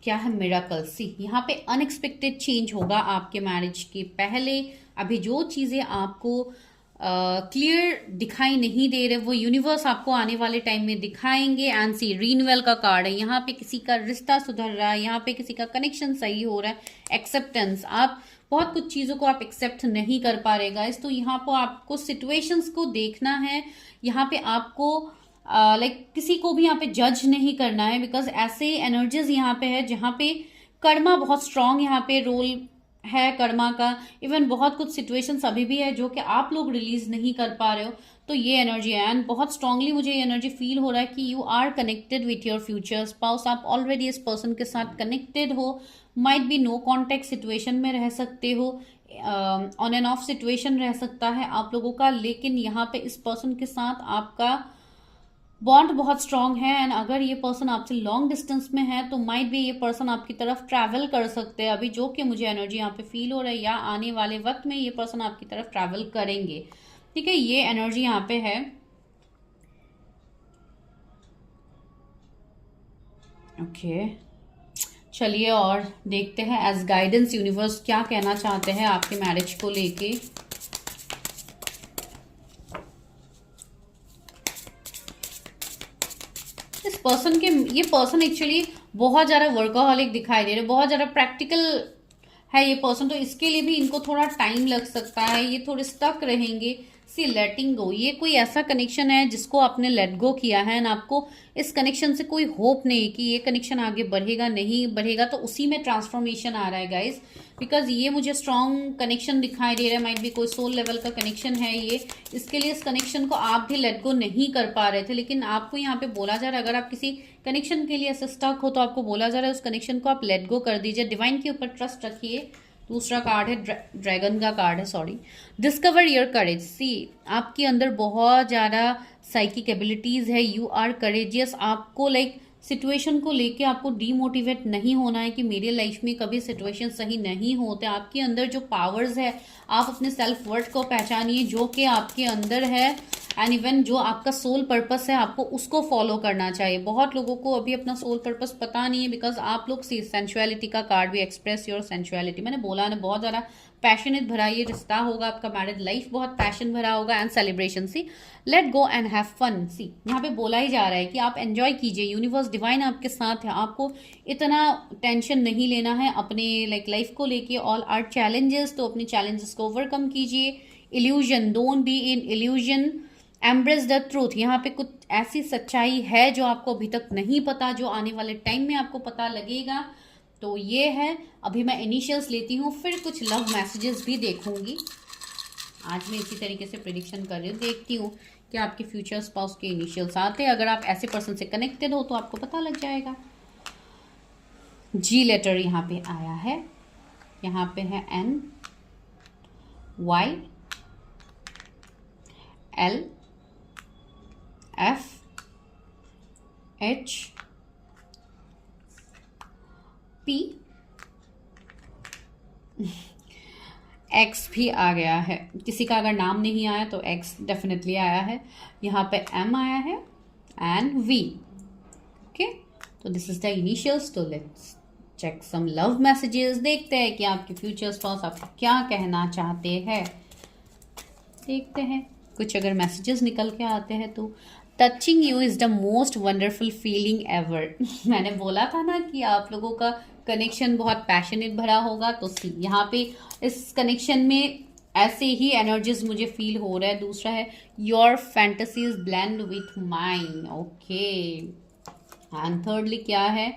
क्या है मिरेकल। सी यहाँ पे अनएक्सपेक्टेड चेंज होगा आपके मैरिज के पहले। अभी जो चीजें आपको क्लियर दिखाई नहीं दे रहे, वो यूनिवर्स आपको आने वाले टाइम में दिखाएंगे। एंड सी रिन्यूअल का कार्ड है, यहाँ पे किसी का रिश्ता सुधर रहा है, यहाँ पे किसी का कनेक्शन सही हो रहा है। एक्सेप्टेंस, आप बहुत कुछ चीजों को आप एक्सेप्ट नहीं कर पा रहे गाइस, तो यहाँ पर आपको सिचुएशंस को देखना है। यहाँ पे आपको किसी को भी यहाँ पे जज नहीं करना है, बिकॉज ऐसे एनर्जीज यहाँ पे है जहाँ पे कर्मा बहुत स्ट्रांग यहाँ पे रोल है कर्मा का। इवन बहुत कुछ सिचुएशंस अभी भी है जो कि आप लोग रिलीज नहीं कर पा रहे हो, तो ये एनर्जी है। एंड बहुत स्ट्रांगली मुझे ये एनर्जी फील हो रहा है कि you are connected with your future spouse. आप ऑलरेडी इस पर्सन के साथ कनेक्टेड हो, might be no contact situation में रह सकते हो, ऑन एंड ऑफ सिचुएशन रह सकता है आप लोगों का, लेकिन यहाँ पे इस पर्सन के साथ आपका बॉन्ड बहुत स्ट्रांग है। एंड अगर ये पर्सन आपसे लॉन्ग डिस्टेंस में है तो माइट भी ये पर्सन आपकी तरफ ट्रैवल कर सकते हैं अभी, जो कि मुझे एनर्जी यहाँ पे फील हो रहा है, या आने वाले वक्त में ये पर्सन आपकी तरफ ट्रैवल करेंगे। ठीक है, ये एनर्जी यहाँ पे है। ओके चलिए और देखते हैं एज गाइडेंस यूनिवर्स क्या कहना चाहते हैं आपके मैरिज को लेके। इस पर्सन के, ये पर्सन एक्चुअली बहुत ज्यादा वर्कaholic दिखाई दे रहे, बहुत ज्यादा प्रैक्टिकल है ये पर्सन, तो इसके लिए भी इनको थोड़ा टाइम लग सकता है, ये थोड़े स्टक रहेंगे। सी लेटिंग गो, ये कोई ऐसा कनेक्शन है जिसको आपने लेट गो किया है, एंड आपको इस कनेक्शन से कोई होप नहीं कि ये कनेक्शन आगे बढ़ेगा नहीं बढ़ेगा, तो उसी में ट्रांसफॉर्मेशन आ रहा है गाइज। बिकॉज ये मुझे स्ट्रॉन्ग कनेक्शन दिखाई दे रहा है, माइट भी कोई सोल लेवल का कनेक्शन है ये। इसके लिए इस कनेक्शन को आप भी लेट गो नहीं कर पा रहे थे, लेकिन आपको यहाँ पे बोला जा रहा है अगर आप किसी कनेक्शन के लिए ऐसे स्टक हो तो आपको बोला जा रहा है उस कनेक्शन को आप लेट गो कर दीजिए, डिवाइन के ऊपर ट्रस्ट रखिए। दूसरा कार्ड है ड्रैगन का कार्ड है, sorry. Discover your courage. See आपके अंदर बहुत ज़्यादा साइकिक एबिलिटीज़ है, यू आर करेजियस। आपको सिचुएशन को लेके आपको डीमोटिवेट नहीं होना है कि मेरे लाइफ में कभी सिचुएशन सही नहीं होते। आपके अंदर जो पावर्स है, आप अपने सेल्फ वर्थ को पहचानिए जो कि आपके अंदर है, एंड इवन जो आपका सोल पर्पस है आपको उसको फॉलो करना चाहिए। बहुत लोगों को अभी अपना सोल पर्पस पता नहीं है, बिकॉज आप लोग सेंसुअलिटी का कार्ड भी, एक्सप्रेस योर सेंसुअलिटी, मैंने बोला ना बहुत ज़्यादा पैशनेट भरा ये रिश्ता होगा आपका, मैरिड लाइफ बहुत पैशन भरा होगा and celebration. See let go and have fun. See यहाँ पे बोला ही जा रहा है कि आप एंजॉय कीजिए, यूनिवर्स डिवाइन आपके साथ है, आपको इतना टेंशन नहीं लेना है अपने लाइफ को लेके। ऑल आर चैलेंजेस, तो अपनी चैलेंजेस को ओवरकम कीजिए। Illusion, don't be in illusion, embrace the truth. यहाँ पे कुछ ऐसी सच्चाई है जो आपको अभी तक नहीं पता, जो आने वाले टाइम में आपको पता लगेगा। तो ये है, अभी मैं इनिशियल्स लेती हूँ, फिर कुछ लव मैसेजेस भी देखूंगी। आज मैं इसी तरीके से प्रेडिक्शन कर रही हूँ, देखती हूँ कि आपके फ्यूचर स्पाउस के इनिशियल्स आते हैं। अगर आप ऐसे पर्सन से कनेक्टेड हो तो आपको पता लग जाएगा। जी लेटर यहाँ पे आया है, यहाँ पे है N Y L F H P X भी आ गया है। किसी का अगर नाम नहीं आया तो X डेफिनेटली आया है। यहाँ पे M आया है एंड V। ओके, तो दिस इज द इनिशियल्स। तो let's check some love messages, देखते हैं कि आपके फ्यूचर स्पाउस आपको क्या कहना चाहते हैं। देखते हैं कुछ अगर मैसेजेस निकल के आते हैं तो। Touching you is the most wonderful feeling ever. मैंने बोला था ना कि आप लोगों का कनेक्शन बहुत पैशनेट भरा होगा, तो सी यहाँ पे इस कनेक्शन में ऐसे ही एनर्जीज मुझे फील हो रहा है। दूसरा है your fantasies blend with mine. Okay, and thirdly क्या है,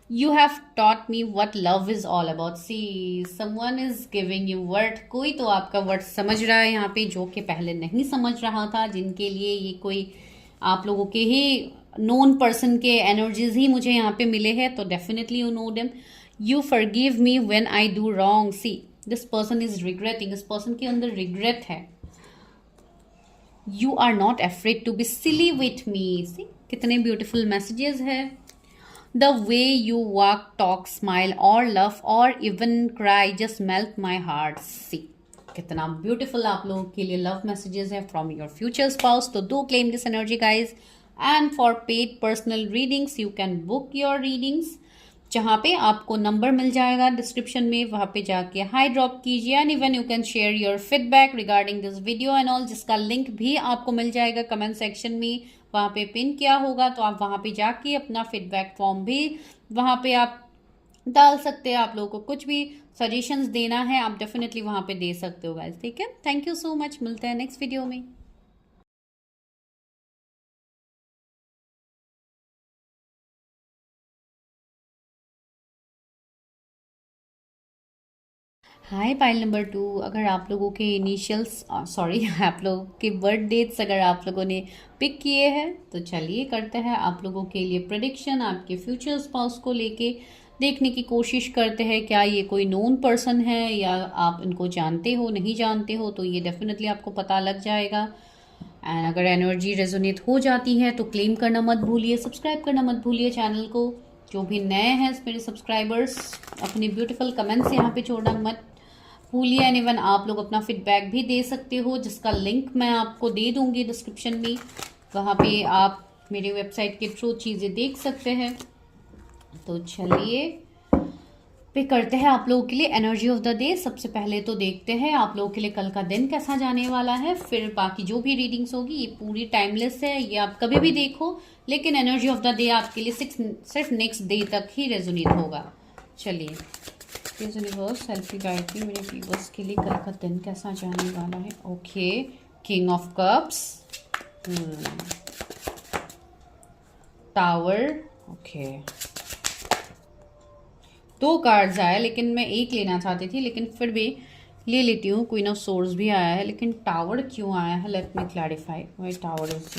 you have taught me what love is all about. See someone is giving you word, कोई तो आपका वर्ड समझ रहा है यहाँ पे जो कि पहले नहीं समझ रहा था, जिनके लिए ये कोई आप लोगों के ही नोन पर्सन के एनर्जीज ही मुझे यहाँ पे मिले हैं। तो definitely you know them. You forgive me when I do wrong. See this person is regretting, इस पर्सन के अंदर रिग्रेट है। You are not afraid to be silly with me. See कितने ब्यूटिफुल मैसेजेस है। The way you walk, talk, smile or laugh or even cry just melt my heart. See कितना ब्यूटीफुल आप लोगों के लिए लव मैसेजेस है फ्रॉम योर फ्यूचर स्पाउस। तो do claim this energy guys. And for paid personal readings you can book your readings, जहाँ पे आपको नंबर मिल जाएगा डिस्क्रिप्शन में, वहाँ पे जाके हाई ड्रॉप कीजिए। And even you can share your feedback regarding this video and all, जिसका लिंक भी आपको मिल जाएगा कमेंट सेक्शन में, वहाँ पे पिन किया होगा। तो आप वहाँ पे जाके अपना फीडबैक फॉर्म भी वहाँ पे आप डाल सकते हैं। आप लोगों को कुछ भी सजेशंस देना है आप डेफिनेटली वहाँ पे दे सकते हो गाइस। ठीक है, थैंक यू सो मच, मिलते हैं नेक्स्ट वीडियो में। हाय पाइल नंबर 2, अगर आप लोगों के इनिशियल्स सॉरी आप लोगों के बर्थ डेट्स अगर आप लोगों ने पिक किए हैं तो चलिए करते हैं आप लोगों के लिए प्रेडिक्शन आपके फ्यूचर स्पाउस को लेके देखने की कोशिश करते हैं क्या ये कोई नोन पर्सन है या आप इनको जानते हो नहीं जानते हो, तो ये डेफिनेटली आपको पता लग जाएगा। एंड अगर एनर्जी रेजोनेट हो जाती है तो क्लेम करना मत भूलिए, सब्सक्राइब करना मत भूलिए चैनल को। जो भी नए हैं मेरे सब्सक्राइबर्स, अपने ब्यूटीफुल कमेंट्स यहाँ पे छोड़ना मत भूलिए। एंड इवन आप लोग अपना फीडबैक भी दे सकते हो, जिसका लिंक मैं आपको दे दूंगी डिस्क्रिप्शन में। वहाँ पे आप मेरे वेबसाइट के थ्रू चीज़ें देख सकते हैं। तो चलिए पे करते हैं आप लोगों के लिए एनर्जी ऑफ द डे। सबसे पहले तो देखते हैं आप लोगों के लिए कल का दिन कैसा जाने वाला है, फिर बाकी जो भी रीडिंग्स होगी ये पूरी टाइमलेस है, ये आप कभी भी देखो, लेकिन एनर्जी ऑफ द डे आपके लिए सिर्फ नेक्स्ट डे तक ही रेजोनेट होगा। चलिए यूनिवर्स सेल्फी गाइड भी मेरे व्यूवर्स के लिए कल का दिन कैसा जाने वाला है। Okay, king of cups, tower, okay, 2 cards आया लेकिन मैं एक लेना चाहती थी, लेकिन फिर भी ले लेती हूँ। क्वीन ऑफ सोर्स भी आया है, लेकिन टावर क्यों आया है, let me clarify why tower is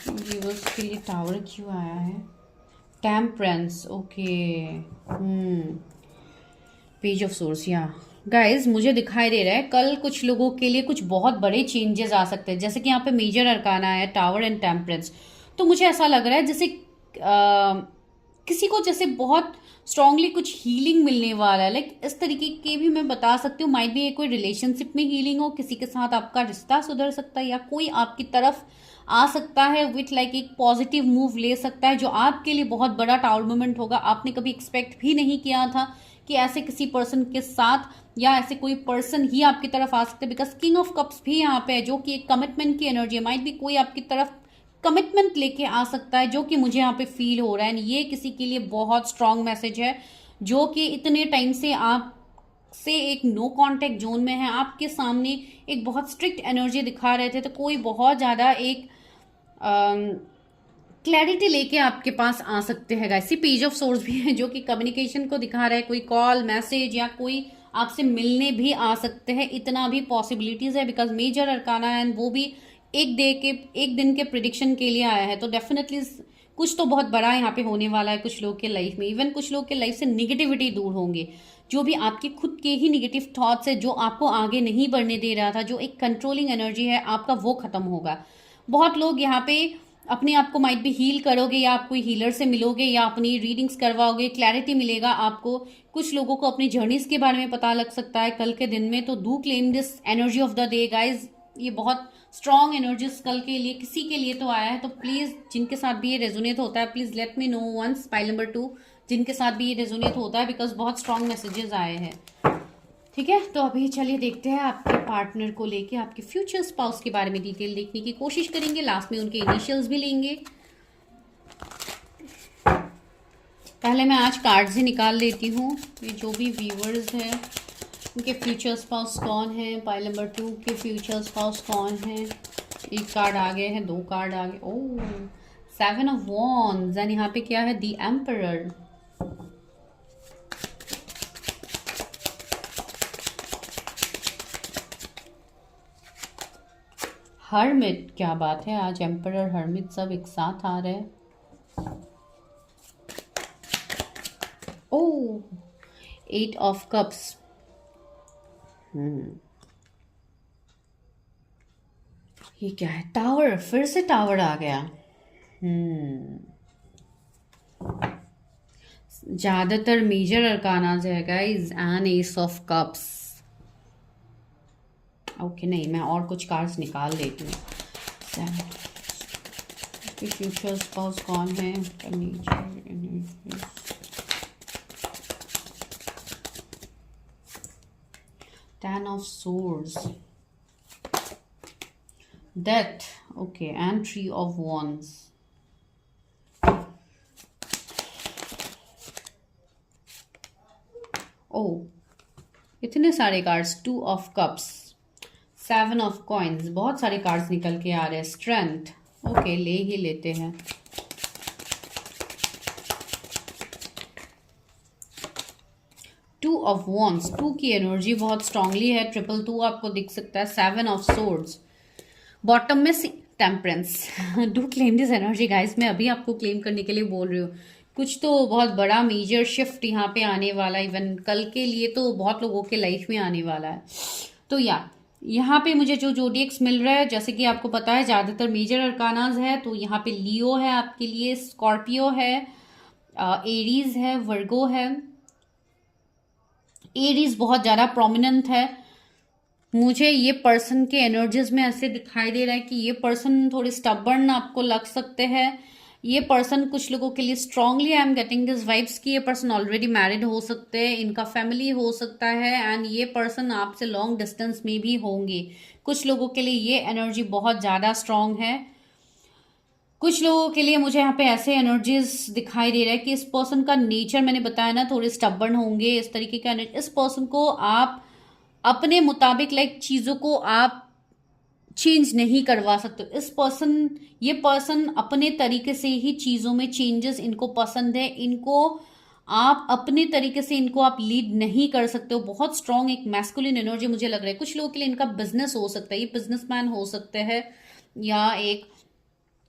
viewers के लिए टावर क्यों आया है। Temperance, okay, page of source. Yeah guys मुझे दिखाई दे रहा है कल कुछ लोगों के लिए कुछ बहुत बड़े चेंजेस आ सकते हैं, जैसे कि यहाँ पे मेजर अरकाना है टावर एंड टेम्परेंस। तो मुझे ऐसा लग रहा है जैसे किसी को जैसे बहुत स्ट्रांगली कुछ हीलिंग मिलने वाला है। लाइक इस तरीके के भी मैं बता सकती हूँ, माइट भी कोई रिलेशनशिप में हीलिंग हो, किसी के साथ आपका रिश्ता सुधर सकता है, या कोई आपकी तरफ आ सकता है विथ लाइक एक पॉजिटिव मूव ले सकता है जो आपके लिए बहुत बड़ा टावर मोमेंट होगा। आपने कभी एक्सपेक्ट भी नहीं किया था कि ऐसे किसी पर्सन के साथ या ऐसे कोई पर्सन ही आपकी तरफ आ सकते हैं, बिकॉज किंग ऑफ कप्स भी यहाँ पे है जो कि एक कमिटमेंट की एनर्जी है। माइट भी कोई आपकी तरफ कमिटमेंट लेके आ सकता है, जो कि मुझे यहाँ पे फील हो रहा है। ये किसी के लिए बहुत स्ट्रांग मैसेज है जो कि इतने टाइम से आप से एक नो कांटेक्ट जोन में है, आपके सामने एक बहुत स्ट्रिक्ट एनर्जी दिखा रहे थे, तो कोई बहुत ज़्यादा एक क्लैरिटी लेके आपके पास आ सकते हैं। गाइस पेज ऑफ सोर्स भी है जो कि कम्युनिकेशन को दिखा रहा है, कोई कॉल मैसेज या कोई आपसे मिलने भी आ सकते हैं, इतना भी पॉसिबिलिटीज है, बिकॉज मेजर अरकाना एंड वो भी एक दिन के प्रिडिक्शन के लिए आया है। तो डेफिनेटली कुछ तो बहुत बड़ा यहाँ पे होने वाला है कुछ लोग के लाइफ में। इवन कुछ लोग के लाइफ से निगेटिविटी दूर होंगे, जो भी आपके खुद के ही निगेटिव थॉट्स है जो आपको आगे नहीं बढ़ने दे रहा था, जो एक कंट्रोलिंग एनर्जी है आपका, वो खत्म होगा। बहुत लोग यहाँ पे अपने आप को माइट भी हील करोगे, या आप कोई हीलर से मिलोगे, या अपनी रीडिंग्स करवाओगे, क्लैरिटी मिलेगा आपको। कुछ लोगों को अपनी जर्नीज के बारे में पता लग सकता है कल के दिन में। तो do claim this energy of the day guys, ये बहुत स्ट्रॉन्ग एनर्जीज कल के लिए किसी के लिए तो आया है। तो प्लीज जिनके साथ भी ये रेजोनेट होता है, please let me know once. Pile number 2 जिनके साथ भी ये रेजोनेट होता है, बिकॉज बहुत स्ट्रॉन्ग मैसेजेस आए हैं। ठीक है, तो अभी चलिए देखते हैं आपके पार्टनर को लेके, आपके फ्यूचर स्पाउस के बारे में डिटेल देखने की कोशिश करेंगे। लास्ट में उनके इनिशियल्स भी लेंगे। पहले मैं आज कार्ड्स ही निकाल लेती हूँ। ये जो भी व्यूअर्स हैं उनके फ्यूचर स्पाउस कौन है, पाइल नंबर 2 के फ्यूचर स्पाउस कौन है। एक कार्ड आ गए हैं, 2 कार्ड आ गए। ओह, 7 ऑफ वॉन्ड्स एंड यहाँ पे क्या है, द एम्परर। हर्मिट, क्या बात है, आज एम्परर हर्मिट सब एक साथ आ रहे हैं। ओह, 8 ऑफ कप्स। ये क्या है, टावर, फिर से टावर आ गया। ज्यादातर मेजर अरकानाज है guys, and S of cups. Okay, नहीं मैं और कुछ कार्ड्स निकाल लेती हूँ। फ्यूचर स्पाउस कौन है, Ten of Swords, Death, okay, and 3 of Wands. Oh, इतने सारे cards, 2 of Cups, 7 of Coins, बहुत सारे कार्ड्स निकल के आ रहे हैं। Strength, ओके, ले ही लेते हैं। ऑफ वॉन्ड्स, 2 की एनर्जी बहुत स्ट्रांगली है, 222 आपको दिख सकता है, 7 ऑफ सोर्ड्स, बॉटम में temperance. Do claim this energy guys, मैं अभी आपको क्लेम करने के लिए बोल रही हूँ। कुछ तो बहुत बड़ा मेजर शिफ्ट यहाँ पे आने वाला है, इवन कल के लिए तो बहुत लोगों के लाइफ में आने वाला है। तो यहाँ पे मुझे जो जोडिएक्स मिल रहा है, जैसे कि आपको पता है ज्यादातर मेजर अरकानाज है, तो यहाँ पे लियो है आपके लिए, स्कॉर्पियो है, एरीज है, वर्गो है। एरीज बहुत ज्यादा प्रोमिनेंट है। मुझे ये पर्सन के एनर्जीज में ऐसे दिखाई दे रहा है कि ये पर्सन थोड़े स्टबर्न आपको लग सकते हैं। ये पर्सन कुछ लोगों के लिए strongly I am getting this vibes कि ये पर्सन ऑलरेडी मैरिड हो सकते हैं, इनका फैमिली हो सकता है, एंड ये पर्सन आपसे लॉन्ग डिस्टेंस में भी होंगे। कुछ लोगों के लिए ये एनर्जी बहुत ज्यादा स्ट्रांग है। कुछ लोगों के लिए मुझे यहाँ पे ऐसे एनर्जीज दिखाई दे रहा है कि इस पर्सन का नेचर, मैंने बताया ना, थोड़े स्टबर्न होंगे, इस तरीके का। इस पर्सन को आप अपने मुताबिक चीजों को आप चेंज नहीं करवा सकते। ये पर्सन अपने तरीके से ही चीजों में चेंजेस इनको पसंद है, इनको आप अपने तरीके से इनको आप लीड नहीं कर सकते हो। बहुत स्ट्रांग एक मैस्कुलिन एनर्जी मुझे लग रहा है। कुछ लोगों के लिए इनका बिजनेस हो सकता है, ये बिजनेसमैन हो सकते हैं, या एक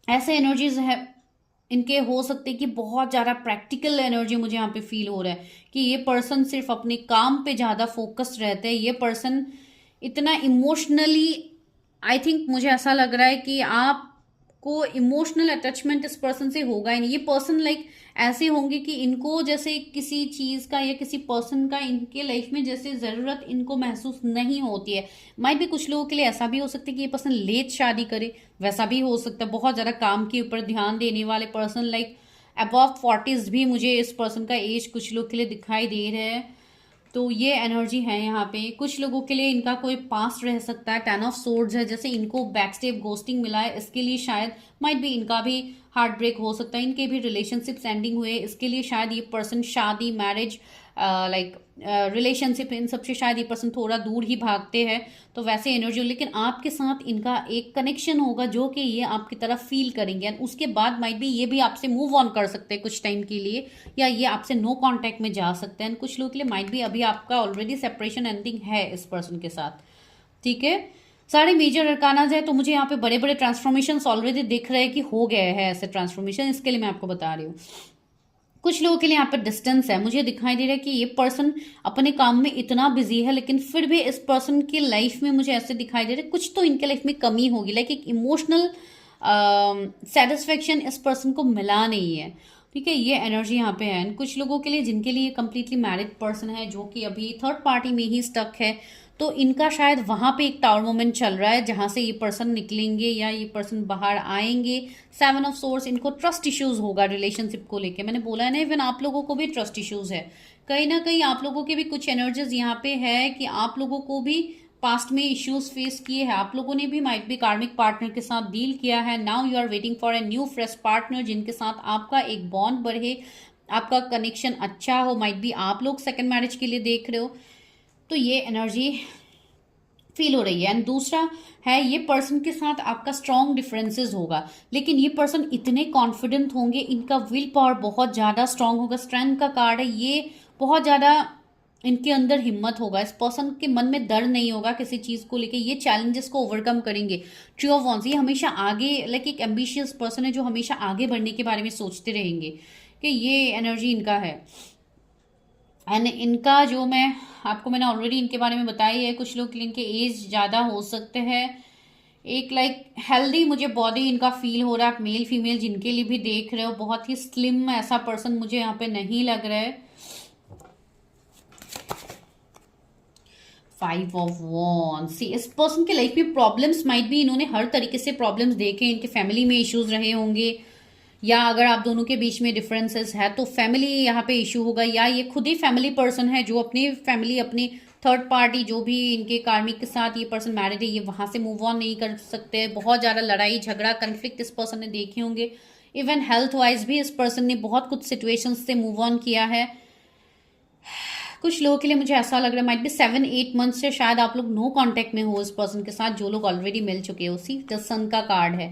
ऐसे एनर्जीज है इनके हो सकते हैं कि बहुत ज्यादा प्रैक्टिकल एनर्जी मुझे यहाँ पे फील हो रहा है कि ये पर्सन सिर्फ अपने काम पे ज्यादा फोकस्ड रहते हैं। ये पर्सन इतना इमोशनली, आई थिंक मुझे ऐसा लग रहा है कि आपको इमोशनल अटैचमेंट इस पर्सन से होगा ही नहीं। ये पर्सन ऐसे होंगे कि इनको जैसे किसी चीज का या किसी पर्सन का इनके लाइफ में जैसे जरूरत इनको महसूस नहीं होती है। माइट भी कुछ लोगों के लिए ऐसा भी हो सकता है कि ये पर्सन लेट शादी करे, वैसा भी हो सकता है। बहुत ज्यादा काम के ऊपर ध्यान देने वाले पर्सन, अबव 40s भी मुझे इस पर्सन का एज कुछ लोग के लिए दिखाई दे रहा है। तो ये एनर्जी है यहाँ पे। कुछ लोगों के लिए इनका कोई पास्ट रह सकता है, 10 ऑफ सोर्ड्स है, जैसे इनको बैकस्टेप घोस्टिंग मिला है, इसके लिए शायद माइट भी इनका भी हार्ट ब्रेक हो सकता है, इनके भी रिलेशनशिप्स एंडिंग हुए, इसके लिए शायद ये पर्सन शादी, मैरिज, रिलेशनशिप, इन सबसे शायद ये पर्सन थोड़ा दूर ही भागते हैं। तो वैसे एनर्जी, लेकिन आपके साथ इनका एक कनेक्शन होगा जो कि ये आपकी तरफ फील करेंगे, एंड उसके बाद माइट भी ये भी आपसे मूव ऑन कर सकते हैं कुछ टाइम के लिए, या ये आपसे नो कांटेक्ट में जा सकते हैं। कुछ लोगों के लिए माइट भी अभी आपका ऑलरेडी सेपरेशन एंडिंग है इस पर्सन के साथ। ठीक है, सारे मेजर अरकानाज है, तो मुझे यहाँ पे बड़े बड़े ट्रांसफॉर्मेशन ऑलरेडी दिख रहे हैं कि हो गए हैं ऐसे ट्रांसफॉर्मेशन, इसके लिए मैं आपको बता रही हूँ। कुछ लोगों के लिए यहाँ पर डिस्टेंस है, मुझे दिखाई दे रहा है कि ये पर्सन अपने काम में इतना बिजी है, लेकिन फिर भी इस पर्सन की लाइफ में मुझे ऐसे दिखाई दे रहा है कुछ तो इनके लाइफ में कमी होगी, एक इमोशनल सेटिस्फेक्शन इस पर्सन को मिला नहीं है। ठीक है, ये एनर्जी यहाँ पे है। कुछ लोगों के लिए जिनके लिए कंप्लीटली मैरिड पर्सन है, जो कि अभी थर्ड पार्टी में ही स्टक है, तो इनका शायद वहां पे एक टावर मोमेंट चल रहा है जहां से ये पर्सन निकलेंगे या ये पर्सन बाहर आएंगे। 7 ऑफ सोर्स, इनको ट्रस्ट इश्यूज होगा रिलेशनशिप को लेके। मैंने बोला है ना, इवन आप लोगों को भी ट्रस्ट इश्यूज है, कहीं ना कहीं आप लोगों के भी कुछ एनर्जीज यहाँ पे है कि आप लोगों को भी पास्ट में इश्यूज फेस किए हैं, आप लोगों ने भी माइट भी कार्मिक पार्टनर के साथ डील किया है। Now you are waiting for a new fresh partner जिनके साथ आपका एक बॉन्ड बढ़े, आपका कनेक्शन अच्छा हो। माइट भी आप लोग सेकंड मैरिज के लिए देख रहे हो, तो ये एनर्जी फील हो रही है। एंड दूसरा है, ये पर्सन के साथ आपका स्ट्रॉन्ग डिफरेंसेस होगा, लेकिन ये पर्सन इतने कॉन्फिडेंट होंगे, इनका विल पावर बहुत ज्यादा स्ट्रांग होगा। स्ट्रेंथ का कार्ड है ये, बहुत ज्यादा इनके अंदर हिम्मत होगा। इस पर्सन के मन में डर नहीं होगा किसी चीज को लेके, ये चैलेंजेस को ओवरकम करेंगे। ट्री ऑफ वॉन्ड्स, ये हमेशा आगे एक एम्बिशियस पर्सन है जो हमेशा आगे बढ़ने के बारे में सोचते रहेंगे, कि ये एनर्जी इनका है। एंड इनका जो मैंने ऑलरेडी इनके बारे में बताई है। कुछ लोग के लिए इनके एज ज्यादा हो सकते हैं। एक हेल्दी मुझे बॉडी इनका फील हो रहा है। आप मेल फीमेल जिनके लिए भी देख रहे हो, बहुत ही स्लिम ऐसा पर्सन मुझे यहाँ पे नहीं लग रहा है। 5 ऑफ वॉन्ड्स, इस पर्सन के लाइफ में प्रॉब्लम्स माइट भी, इन्होंने हर तरीके से प्रॉब्लम्स देखे, इनके फैमिली में इश्यूज रहे होंगे, या अगर आप दोनों के बीच में डिफरेंसेस है तो फैमिली यहाँ पे इशू होगा, या ये खुद ही फैमिली पर्सन है जो अपनी फैमिली, अपनी थर्ड पार्टी जो भी इनके कार्मिक के साथ ये पर्सन मैरिड है, ये वहां से मूव ऑन नहीं कर सकते। बहुत ज्यादा लड़ाई झगड़ा कन्फ्लिक्ट इस पर्सन ने देखे होंगे। इवन हेल्थ वाइज भी इस पर्सन ने बहुत कुछ सिचुएशंस से मूव ऑन किया है। कुछ लोगों के लिए मुझे ऐसा लग रहा है माइट भी 7-8 मंथ से शायद आप लोग नो कांटेक्ट में हो इस पर्सन के साथ, जो लोग ऑलरेडी मिल चुके हो। सी द सन का कार्ड है,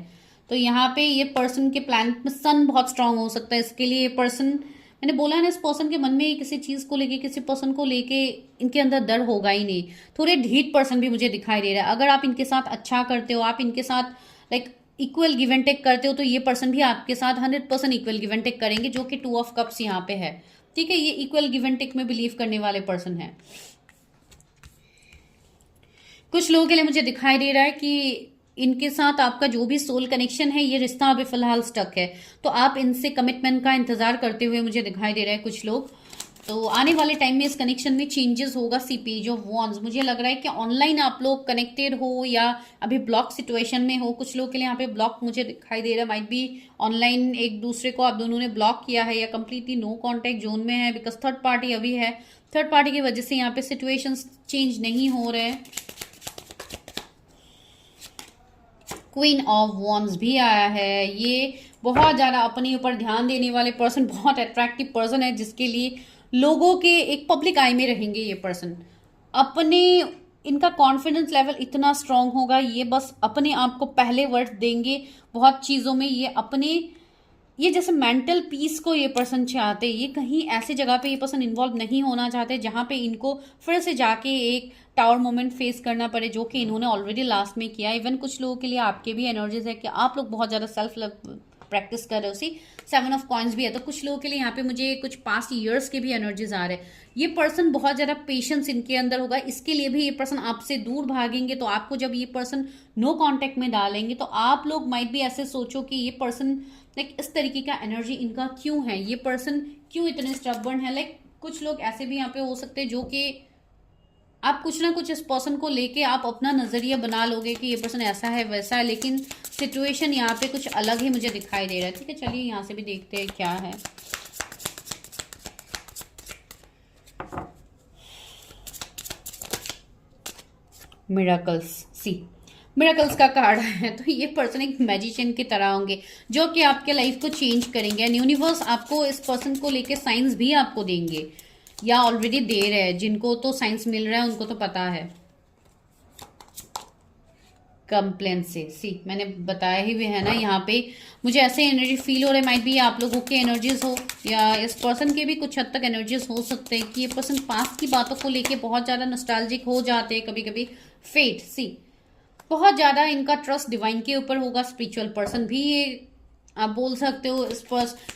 तो यहाँ पे ये पर्सन के प्लैनेट में सन बहुत स्ट्रांग हो सकता है। इसके लिए ये पर्सन मैंने बोला ना, इस पर्सन के मन में किसी चीज को लेके, किसी पर्सन को लेके इनके अंदर डर होगा ही नहीं। थोड़े ढीठ पर्सन भी मुझे दिखाई दे रहा है। अगर आप इनके साथ अच्छा करते हो, आप इनके साथ like equal give and take करते हो, तो ये पर्सन भी आपके साथ 100% इक्वल गिव एंड टेक करेंगे, जो कि 2 ऑफ कप्स यहाँ पे है। ठीक है, ये इक्वल गिव एंड टेक में बिलीव करने वाले पर्सन है। कुछ लोगों के लिए मुझे दिखाई दे रहा है कि इनके साथ आपका जो भी सोल कनेक्शन है, ये रिश्ता अभी फिलहाल स्टक है, तो आप इनसे कमिटमेंट का इंतजार करते हुए मुझे दिखाई दे रहा है कुछ लोग। तो आने वाले टाइम में इस कनेक्शन में चेंजेस होगा। सीपी जो वॉन्स, मुझे लग रहा है कि ऑनलाइन आप लोग कनेक्टेड हो या अभी ब्लॉक सिचुएशन में हो। कुछ लोग के लिए यहाँ पे ब्लॉक मुझे दिखाई दे रहा है, माइट बी ऑनलाइन एक दूसरे को आप दोनों ने ब्लॉक किया है या कंप्लीटली नो कॉन्टेक्ट जोन में है, बिकॉज थर्ड पार्टी अभी है। थर्ड पार्टी की वजह से यहाँ पे सिचुएशन चेंज नहीं हो रहे हैं। क्वीन ऑफ वॉन्ड्स भी आया है। ये बहुत ज़्यादा अपने ऊपर ध्यान देने वाले पर्सन, बहुत अट्रैक्टिव पर्सन है, जिसके लिए लोगों के एक पब्लिक आई में रहेंगे ये पर्सन। अपने इनका कॉन्फिडेंस लेवल इतना स्ट्रांग होगा, ये बस अपने आप को पहले वर्थ देंगे बहुत चीज़ों में। ये अपने, ये जैसे मेंटल पीस को ये पर्सन चाहते, ये कहीं ऐसी जगह पे ये पर्सन इन्वॉल्व नहीं होना चाहते जहां पे इनको फिर से जाके एक टावर मोमेंट फेस करना पड़े, जो कि इन्होंने ऑलरेडी लास्ट में किया। इवन कुछ लोगों के लिए आपके भी एनर्जीज है कि आप लोग बहुत ज़्यादा सेल्फ लव प्रैक्टिस कर रहे हो। सी 7 ऑफ कॉइन्स भी है, तो कुछ लोगों के लिए यहाँ पे मुझे कुछ पास्ट ईयर्स के भी एनर्जीज आ रहे हैं। ये पर्सन बहुत ज्यादा पेशेंस इनके अंदर होगा, इसके लिए भी ये पर्सन आपसे दूर भागेंगे। तो आपको जब ये पर्सन नो कांटेक्ट में डालेंगे, तो आप लोग माइट भी ऐसे सोचो कि ये पर्सन लाइक इस तरीके का एनर्जी इनका क्यों है, ये पर्सन क्यों इतने स्टबर्न है। लाइक कुछ लोग ऐसे भी यहाँ पे हो सकते हैं जो कि आप कुछ ना कुछ इस पर्सन को लेके आप अपना नजरिया बना लोगे कि ये पर्सन ऐसा है वैसा है, लेकिन सिचुएशन यहाँ पे कुछ अलग ही मुझे दिखाई दे रहा है। ठीक है, चलिए यहाँ से भी देखते हैं क्या है। मिराकल्स, सी मिराकल्स का कार्ड है। तो ये पर्सन एक मैजिशियन की तरह होंगे, जो कि आपके लाइफ को चेंज करेंगे। एंड यूनिवर्स आपको इस पर्सन को लेके साइंस भी आपको देंगे या ऑलरेडी दे रहे हैं। जिनको तो साइंस मिल रहा है उनको तो पता है। कंप्लेन से, सी मैंने बताया ही भी है ना, यहाँ पे मुझे ऐसे एनर्जी फील हो रहे, माइट भी आप लोगों के एनर्जीज हो या इस पर्सन के भी कुछ हद तक एनर्जीज हो सकते हैं कि ये पर्सन पास्ट की बातों को लेके बहुत ज्यादा नॉस्टैल्जिक हो जाते हैं कभी कभी। फेट, सी बहुत ज्यादा इनका ट्रस्ट डिवाइन के ऊपर होगा। स्पिरिचुअल पर्सन भी ये आप बोल सकते हो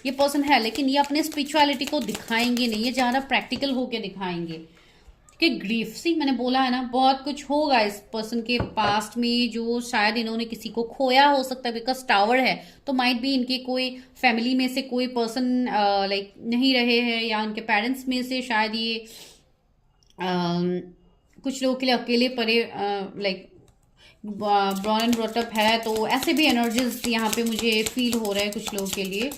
ये पर्सन है, लेकिन ये अपने स्पिरिचुअलिटी को दिखाएंगे नहीं, ये ज्यादा प्रैक्टिकल होके दिखाएंगे। कि ग्रीफ, सी मैंने बोला है ना, बहुत कुछ होगा इस पर्सन के पास्ट में जो शायद इन्होंने किसी को खोया हो सकता है। बिकॉज टावर है तो माइट भी इनके कोई फैमिली में से कोई पर्सन लाइक नहीं रहे हैं, या उनके पेरेंट्स में से शायद ये कुछ लोगों के लिए अकेले पड़े, लाइक ब्रॉन एंड ब्रॉटअप है। तो ऐसे भी एनर्जीज यहाँ पे मुझे फील हो रहा है कुछ लोगों के लिए।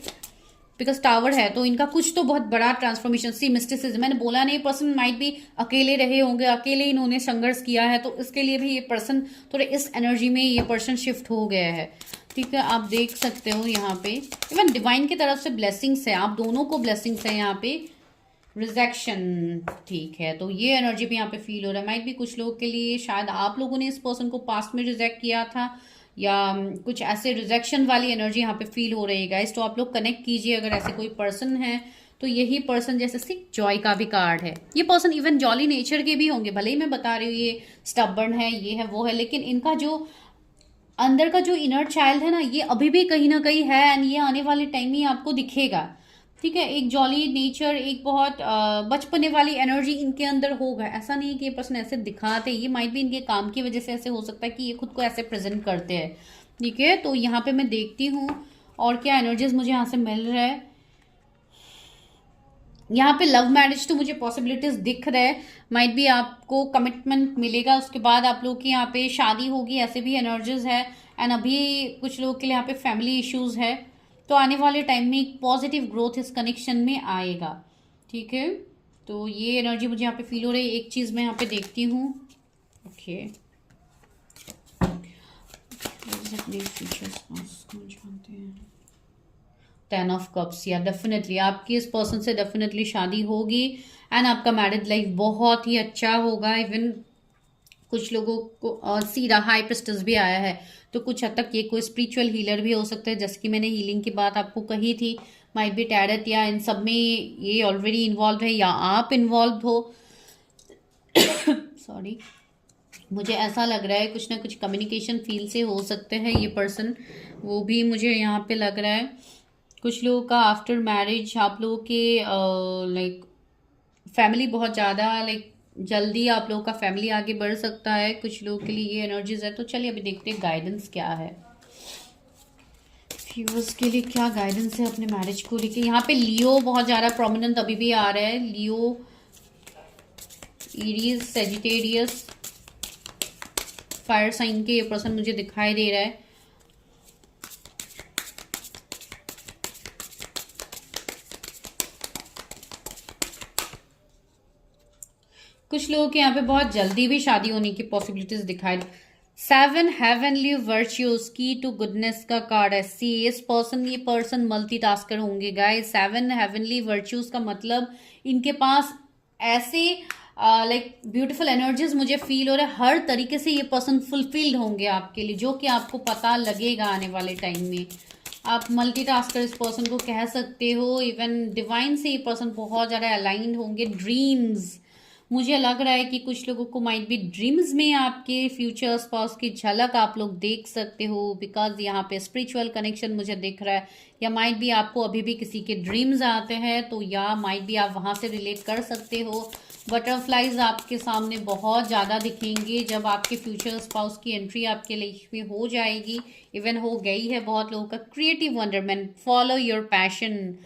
बिकॉज टावर है तो इनका कुछ तो बहुत बड़ा ट्रांसफॉर्मेशन, सी मिस्टिसिज्म, मैंने बोला नहीं, पर्सन माइट भी अकेले रहे होंगे, अकेले इन्होंने संघर्ष किया है, तो इसके लिए भी ये पर्सन थोड़े इस एनर्जी में ये पर्सन शिफ्ट हो गया है। ठीक है, आप देख सकते हो यहाँ पे इवन डिवाइन की तरफ से ब्लेसिंग्स है, आप दोनों को ब्लेसिंग्स है यहाँ पे। रिजेक्शन, ठीक है, तो ये एनर्जी भी यहाँ पे फील हो रहा है। माइट भी कुछ लोगों के लिए शायद आप लोगों ने इस पर्सन को पास्ट में रिजेक्ट किया था, या कुछ ऐसे रिजेक्शन वाली एनर्जी यहाँ पे फील हो रही है गाइस। तो आप लोग कनेक्ट कीजिए अगर ऐसे कोई पर्सन है तो। यही पर्सन, जैसे सी जॉय का भी कार्ड है, ये पर्सन इवन जॉली नेचर के भी होंगे। भले ही मैं बता रही हूँ ये स्टबर्न है, ये है वो है, लेकिन इनका जो अंदर का जो इनर चाइल्ड है ना, ये अभी भी कहीं ना कहीं है। एंड ये आने वाले टाइम में आपको दिखेगा। ठीक है, एक जॉली नेचर, एक बहुत बचपने वाली एनर्जी इनके अंदर होगा। ऐसा नहीं है कि ये पर्सन ऐसे दिखाते, ये माइट भी इनके काम की वजह से ऐसे हो सकता है कि ये खुद को ऐसे प्रेजेंट करते हैं। ठीक है, तो यहाँ पे मैं देखती हूँ और क्या एनर्जीज मुझे यहाँ से मिल रहा है। यहाँ पे लव मैरिज तो मुझे पॉसिबिलिटीज दिख रहा है, माइट भी आपको कमिटमेंट मिलेगा, उसके बाद आप लोग की यहाँ पे शादी होगी, ऐसे भी एनर्जीज है। एंड अभी कुछ लोगों के लिए यहाँ पे फैमिली इश्यूज है, तो आने वाले टाइम में एक पॉजिटिव ग्रोथ इस कनेक्शन में आएगा। ठीक है, तो ये एनर्जी मुझे यहाँ पे फील हो रही है। एक चीज मैं यहाँ पे देखती हूँ, ओके, टेन ऑफ कप्स, या डेफिनेटली आपकी इस पर्सन से डेफिनेटली शादी होगी एंड आपका मैरिड लाइफ बहुत ही अच्छा होगा। इवन कुछ लोगों को सीधा हाई प्रिस्टेस भी आया है, तो कुछ हद तक ये कोई स्पिरिचुअल हीलर भी हो सकता है। जैसे कि मैंने हीलिंग की बात आपको कही थी, माइट बी टैरट, या इन सब में ये ऑलरेडी इन्वॉल्व है या आप इन्वॉल्व हो। सॉरी, मुझे ऐसा लग रहा है कुछ ना कुछ कम्युनिकेशन फील से हो सकते हैं ये पर्सन, वो भी मुझे यहाँ पे लग रहा है। कुछ लोगों का आफ्टर मैरिज आप लोगों के लाइक फैमिली बहुत ज़्यादा लाइक जल्दी आप लोगों का फैमिली आगे बढ़ सकता है, कुछ लोगों के लिए ये एनर्जीज है। तो चलिए अभी देखते हैं गाइडेंस क्या है व्यूअर्स के लिए, क्या गाइडेंस है अपने मैरिज को लेके। यहाँ पे लियो बहुत ज़्यादा प्रोमिनेंट अभी भी आ रहा है, लियो, एरीज, सेजिटेरियस, फायर साइन के ये पर्सन मुझे दिखाई दे रहा है। कुछ लोगों के यहाँ पे बहुत जल्दी भी शादी होने की पॉसिबिलिटीज दिखाई। 7 हेवनली वर्च्यूज, की टू गुडनेस का कार्ड है। सी इस पर्सन, ये पर्सन मल्टीटास्कर होंगे गाइस। 7 हेवनली वर्च्यूज का मतलब इनके पास ऐसे लाइक ब्यूटीफुल एनर्जीज मुझे फील हो रहा है। हर तरीके से ये पर्सन फुलफिल्ड होंगे आपके लिए, जो कि आपको पता लगेगा आने वाले टाइम में। आप मल्टीटास्कर इस पर्सन को कह सकते हो। इवन डिवाइन से ये पर्सन बहुत ज़्यादा अलाइंड होंगे। ड्रीम्स, मुझे लग रहा है कि कुछ लोगों को माइट बी ड्रीम्स में आपके फ्यूचर स्पाउस की झलक आप लोग देख सकते हो, बिकॉज यहाँ पे स्पिरिचुअल कनेक्शन मुझे दिख रहा है। या माइट बी आपको अभी भी किसी के ड्रीम्स आते हैं, तो या माइट बी आप वहाँ से रिलेट कर सकते हो। बटरफ्लाइज आपके सामने बहुत ज़्यादा दिखेंगे जब आपके फ्यूचर स्पाउस की एंट्री आपके लाइफ में हो जाएगी। इवन हो गई है बहुत लोगों का। Creative wonderman, follow your passion.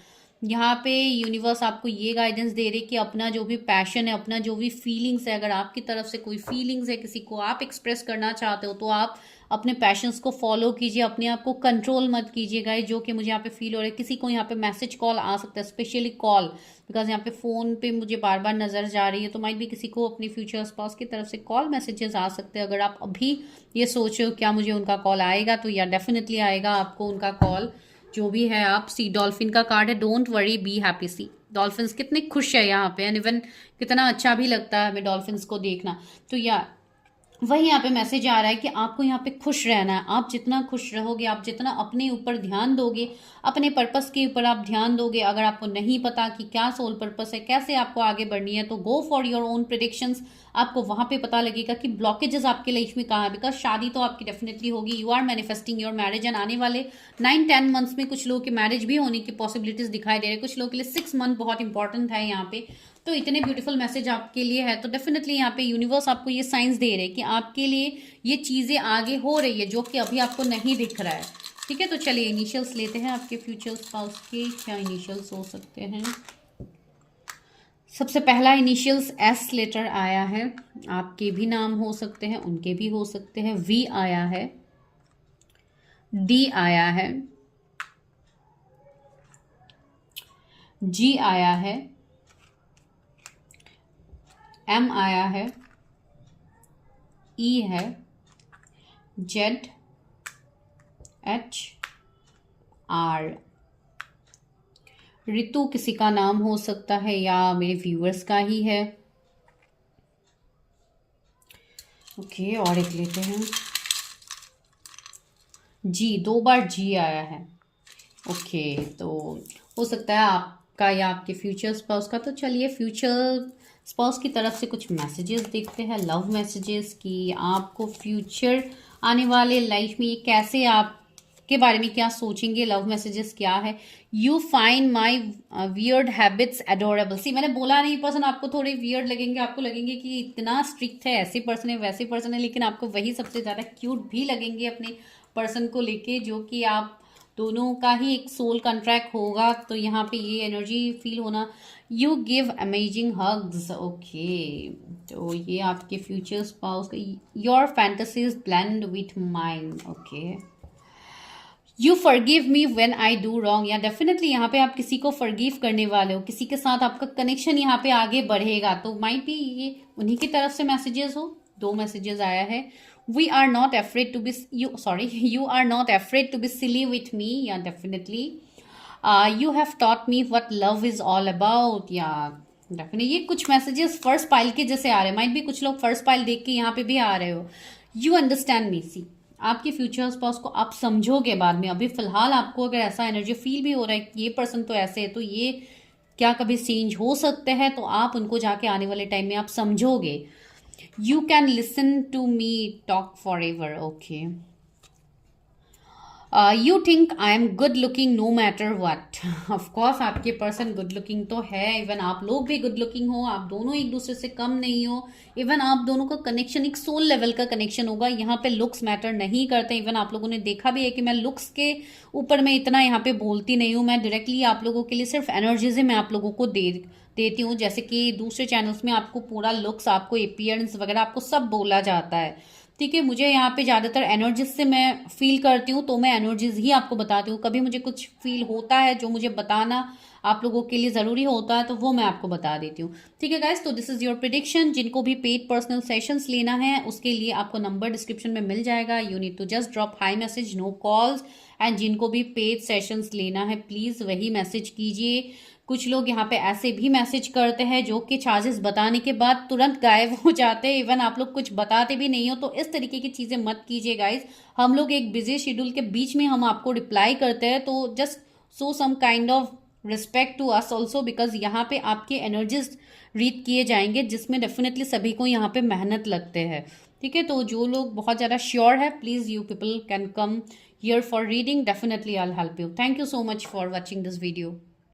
यहाँ पे यूनिवर्स आपको ये गाइडेंस दे रहे कि अपना जो भी पैशन है, अपना जो भी फीलिंग्स है, अगर आपकी तरफ से कोई फीलिंग्स है, किसी को आप एक्सप्रेस करना चाहते हो, तो आप अपने पैशंस को फॉलो कीजिए, अपने आप को कंट्रोल मत कीजिए गाइस। जो कि मुझे यहाँ पे फील हो रहा है किसी को यहाँ पे मैसेज कॉल आ सकता है, स्पेशली कॉल, बिकॉज यहाँ पे फोन पे मुझे बार बार नजर जा रही है। तो माइट भी किसी को अपने फ्यूचर स्पाउस की तरफ से कॉल मैसेजेस आ सकते हैं। अगर आप अभी ये सोच रहे हो क्या मुझे उनका कॉल आएगा, तो या डेफिनेटली आएगा आपको उनका कॉल, जो भी है। आप सी डॉल्फिन का कार्ड है, don't worry be happy. Sea dolphins कितने खुश है यहाँ पे, एंड इवन कितना अच्छा भी लगता है हमें डॉल्फिन्स को देखना। तो या वही यहाँ पे मैसेज आ रहा है कि आपको यहाँ पे खुश रहना है। आप जितना खुश रहोगे, आप जितना अपने ऊपर ध्यान दोगे, अपने पर्पस के ऊपर आप ध्यान दोगे। अगर आपको नहीं पता कि क्या सोल पर्पस है, कैसे आपको आगे बढ़नी है, तो go for your own predictions. आपको वहां पे पता लगेगा कि ब्लॉकेजेस आपके लाइफ में कहाँ है। बिकॉज शादी तो आपकी डेफिनेटली होगी, you are manifesting your marriage, and आने वाले 9-10 मंथ्स में कुछ लोगों की मैरिज भी होने की पॉसिबिलिटीज दिखाई दे रही है। कुछ लोगों के लिए 6 मंथ बहुत इंपॉर्टेंट है यहाँ पे। तो इतने ब्यूटीफुल मैसेज आपके लिए है, तो डेफिनेटली यहाँ पे यूनिवर्स आपको ये साइंस दे रहे हैं कि आपके लिए ये चीजें आगे हो रही है, जो कि अभी आपको नहीं दिख रहा है। ठीक है, तो चलिए इनिशियल्स लेते हैं आपके फ्यूचर स्पाउस के। क्या इनिशियल्स हो सकते हैं? सबसे पहला इनिशियल्स एस लेटर आया है। आपके भी नाम हो सकते हैं, उनके भी हो सकते हैं। वी आया है, डी आया है, जी आया है, एम आया है, ई है, जेड, एच, आर। ऋतु किसी का नाम हो सकता है या मेरे व्यूअर्स का ही है। ओके, और एक लेते हैं। जी, 2 बार जी आया है। ओके, तो हो सकता है आपका या आपके फ्यूचर स्पाउस का। तो चलिए फ्यूचर स्पाउस की तरफ से कुछ मैसेजेस देखते हैं, लव मैसेजेस, कि आपको फ्यूचर आने वाले लाइफ में ये कैसे आप के बारे में क्या सोचेंगे। लव मैसेजेस क्या है? You find my weird habits adorable. See मैंने बोला नहीं, पर्सन आपको थोड़े वियर्ड लगेंगे, आपको लगेंगे कि इतना स्ट्रिक्ट है, ऐसे पर्सन है वैसे पर्सन है, लेकिन आपको वही सबसे ज़्यादा क्यूट भी लगेंगे अपने पर्सन को लेके, जो कि आप दोनों का ही एक सोल कॉन्ट्रैक्ट होगा। तो यहाँ पे ये एनर्जी फील होना। You give amazing hugs. Okay, तो ये आपके फ्यूचर स्पाउस का। Your fantasies blend with mind. Okay, you forgive me when I do wrong. या डेफिनेटली यहाँ पे आप किसी को फॉरगिव करने वाले हो, किसी के साथ आपका कनेक्शन यहाँ पे आगे बढ़ेगा। तो माइट बी ये उन्हीं की तरफ से मैसेजेस हो। 2 मैसेजेस आया है। We are not afraid to be you are not afraid to be silly with me. या definitely you have taught me what love is all about. या डेफिनेटली ये कुछ मैसेजेस फर्स्ट पाइल के जैसे आ रहे हैं। माइट भी कुछ लोग फर्स्ट पाइल देख के यहाँ पे भी आ रहे हो। You understand me. सी आपके फ्यूचर स्पाउस को आप समझोगे बाद में। अभी फिलहाल आपको अगर ऐसा एनर्जी फील भी हो रहा है कि ये पर्सन तो ऐसे है, तो ये क्या कभी चेंज हो सकते हैं, तो आप उनको जाके आने वाले टाइम में आप समझोगे। You can listen to me talk forever. Okay, you think I am good looking no matter what. Of course आपके पर्सन गुड लुकिंग तो है, इवन आप लोग भी गुड लुकिंग हो, आप दोनों एक दूसरे से कम नहीं हो। इवन आप दोनों का कनेक्शन एक सोल लेवल का कनेक्शन होगा, यहाँ पे लुक्स मैटर नहीं करते। इवन आप लोगों ने देखा भी है कि मैं लुक्स के ऊपर मैं इतना यहाँ पे बोलती नहीं हूँ, मैं डायरेक्टली आप लोगों के लिए सिर्फ एनर्जीज मैं आप लोगों को देती हूँ। जैसे कि दूसरे चैनल्स में आपको पूरा लुक्स, आपको अपीयरेंस वगैरह आपको सब बोला जाता है, ठीक है। मुझे यहाँ पे ज़्यादातर एनर्जीज से मैं फील करती हूँ, तो मैं एनर्जीज ही आपको बताती हूँ। कभी मुझे कुछ फील होता है जो मुझे बताना आप लोगों के लिए ज़रूरी होता है, तो वो मैं आपको बता देती हूँ, ठीक है गाइस। तो दिस इज़ योर प्रिडिक्शन। जिनको भी पेड पर्सनल सेशंस लेना है उसके लिए आपको नंबर डिस्क्रिप्शन में मिल जाएगा। You need to just drop hi message, no calls. And जिनको भी पेड सेशंस लेना है प्लीज़ वही मैसेज कीजिए। कुछ लोग यहाँ पे ऐसे भी मैसेज करते हैं जो कि चार्जेस बताने के बाद तुरंत गायब हो जाते हैं, इवन आप लोग कुछ बताते भी नहीं हो। तो इस तरीके की चीज़ें मत कीजिए गाइज। हम लोग एक बिजी शेड्यूल के बीच में हम आपको रिप्लाई करते हैं, तो just show some kind of respect to us also, because यहाँ पे आपके एनर्जीज रीड किए जाएंगे, जिसमें डेफिनेटली सभी को यहाँ पे मेहनत लगते हैं, ठीक है। तो जो लोग बहुत ज़्यादा श्योर है, please you people can come here for reading, definitely I will help you. Thank you so much for watching this video.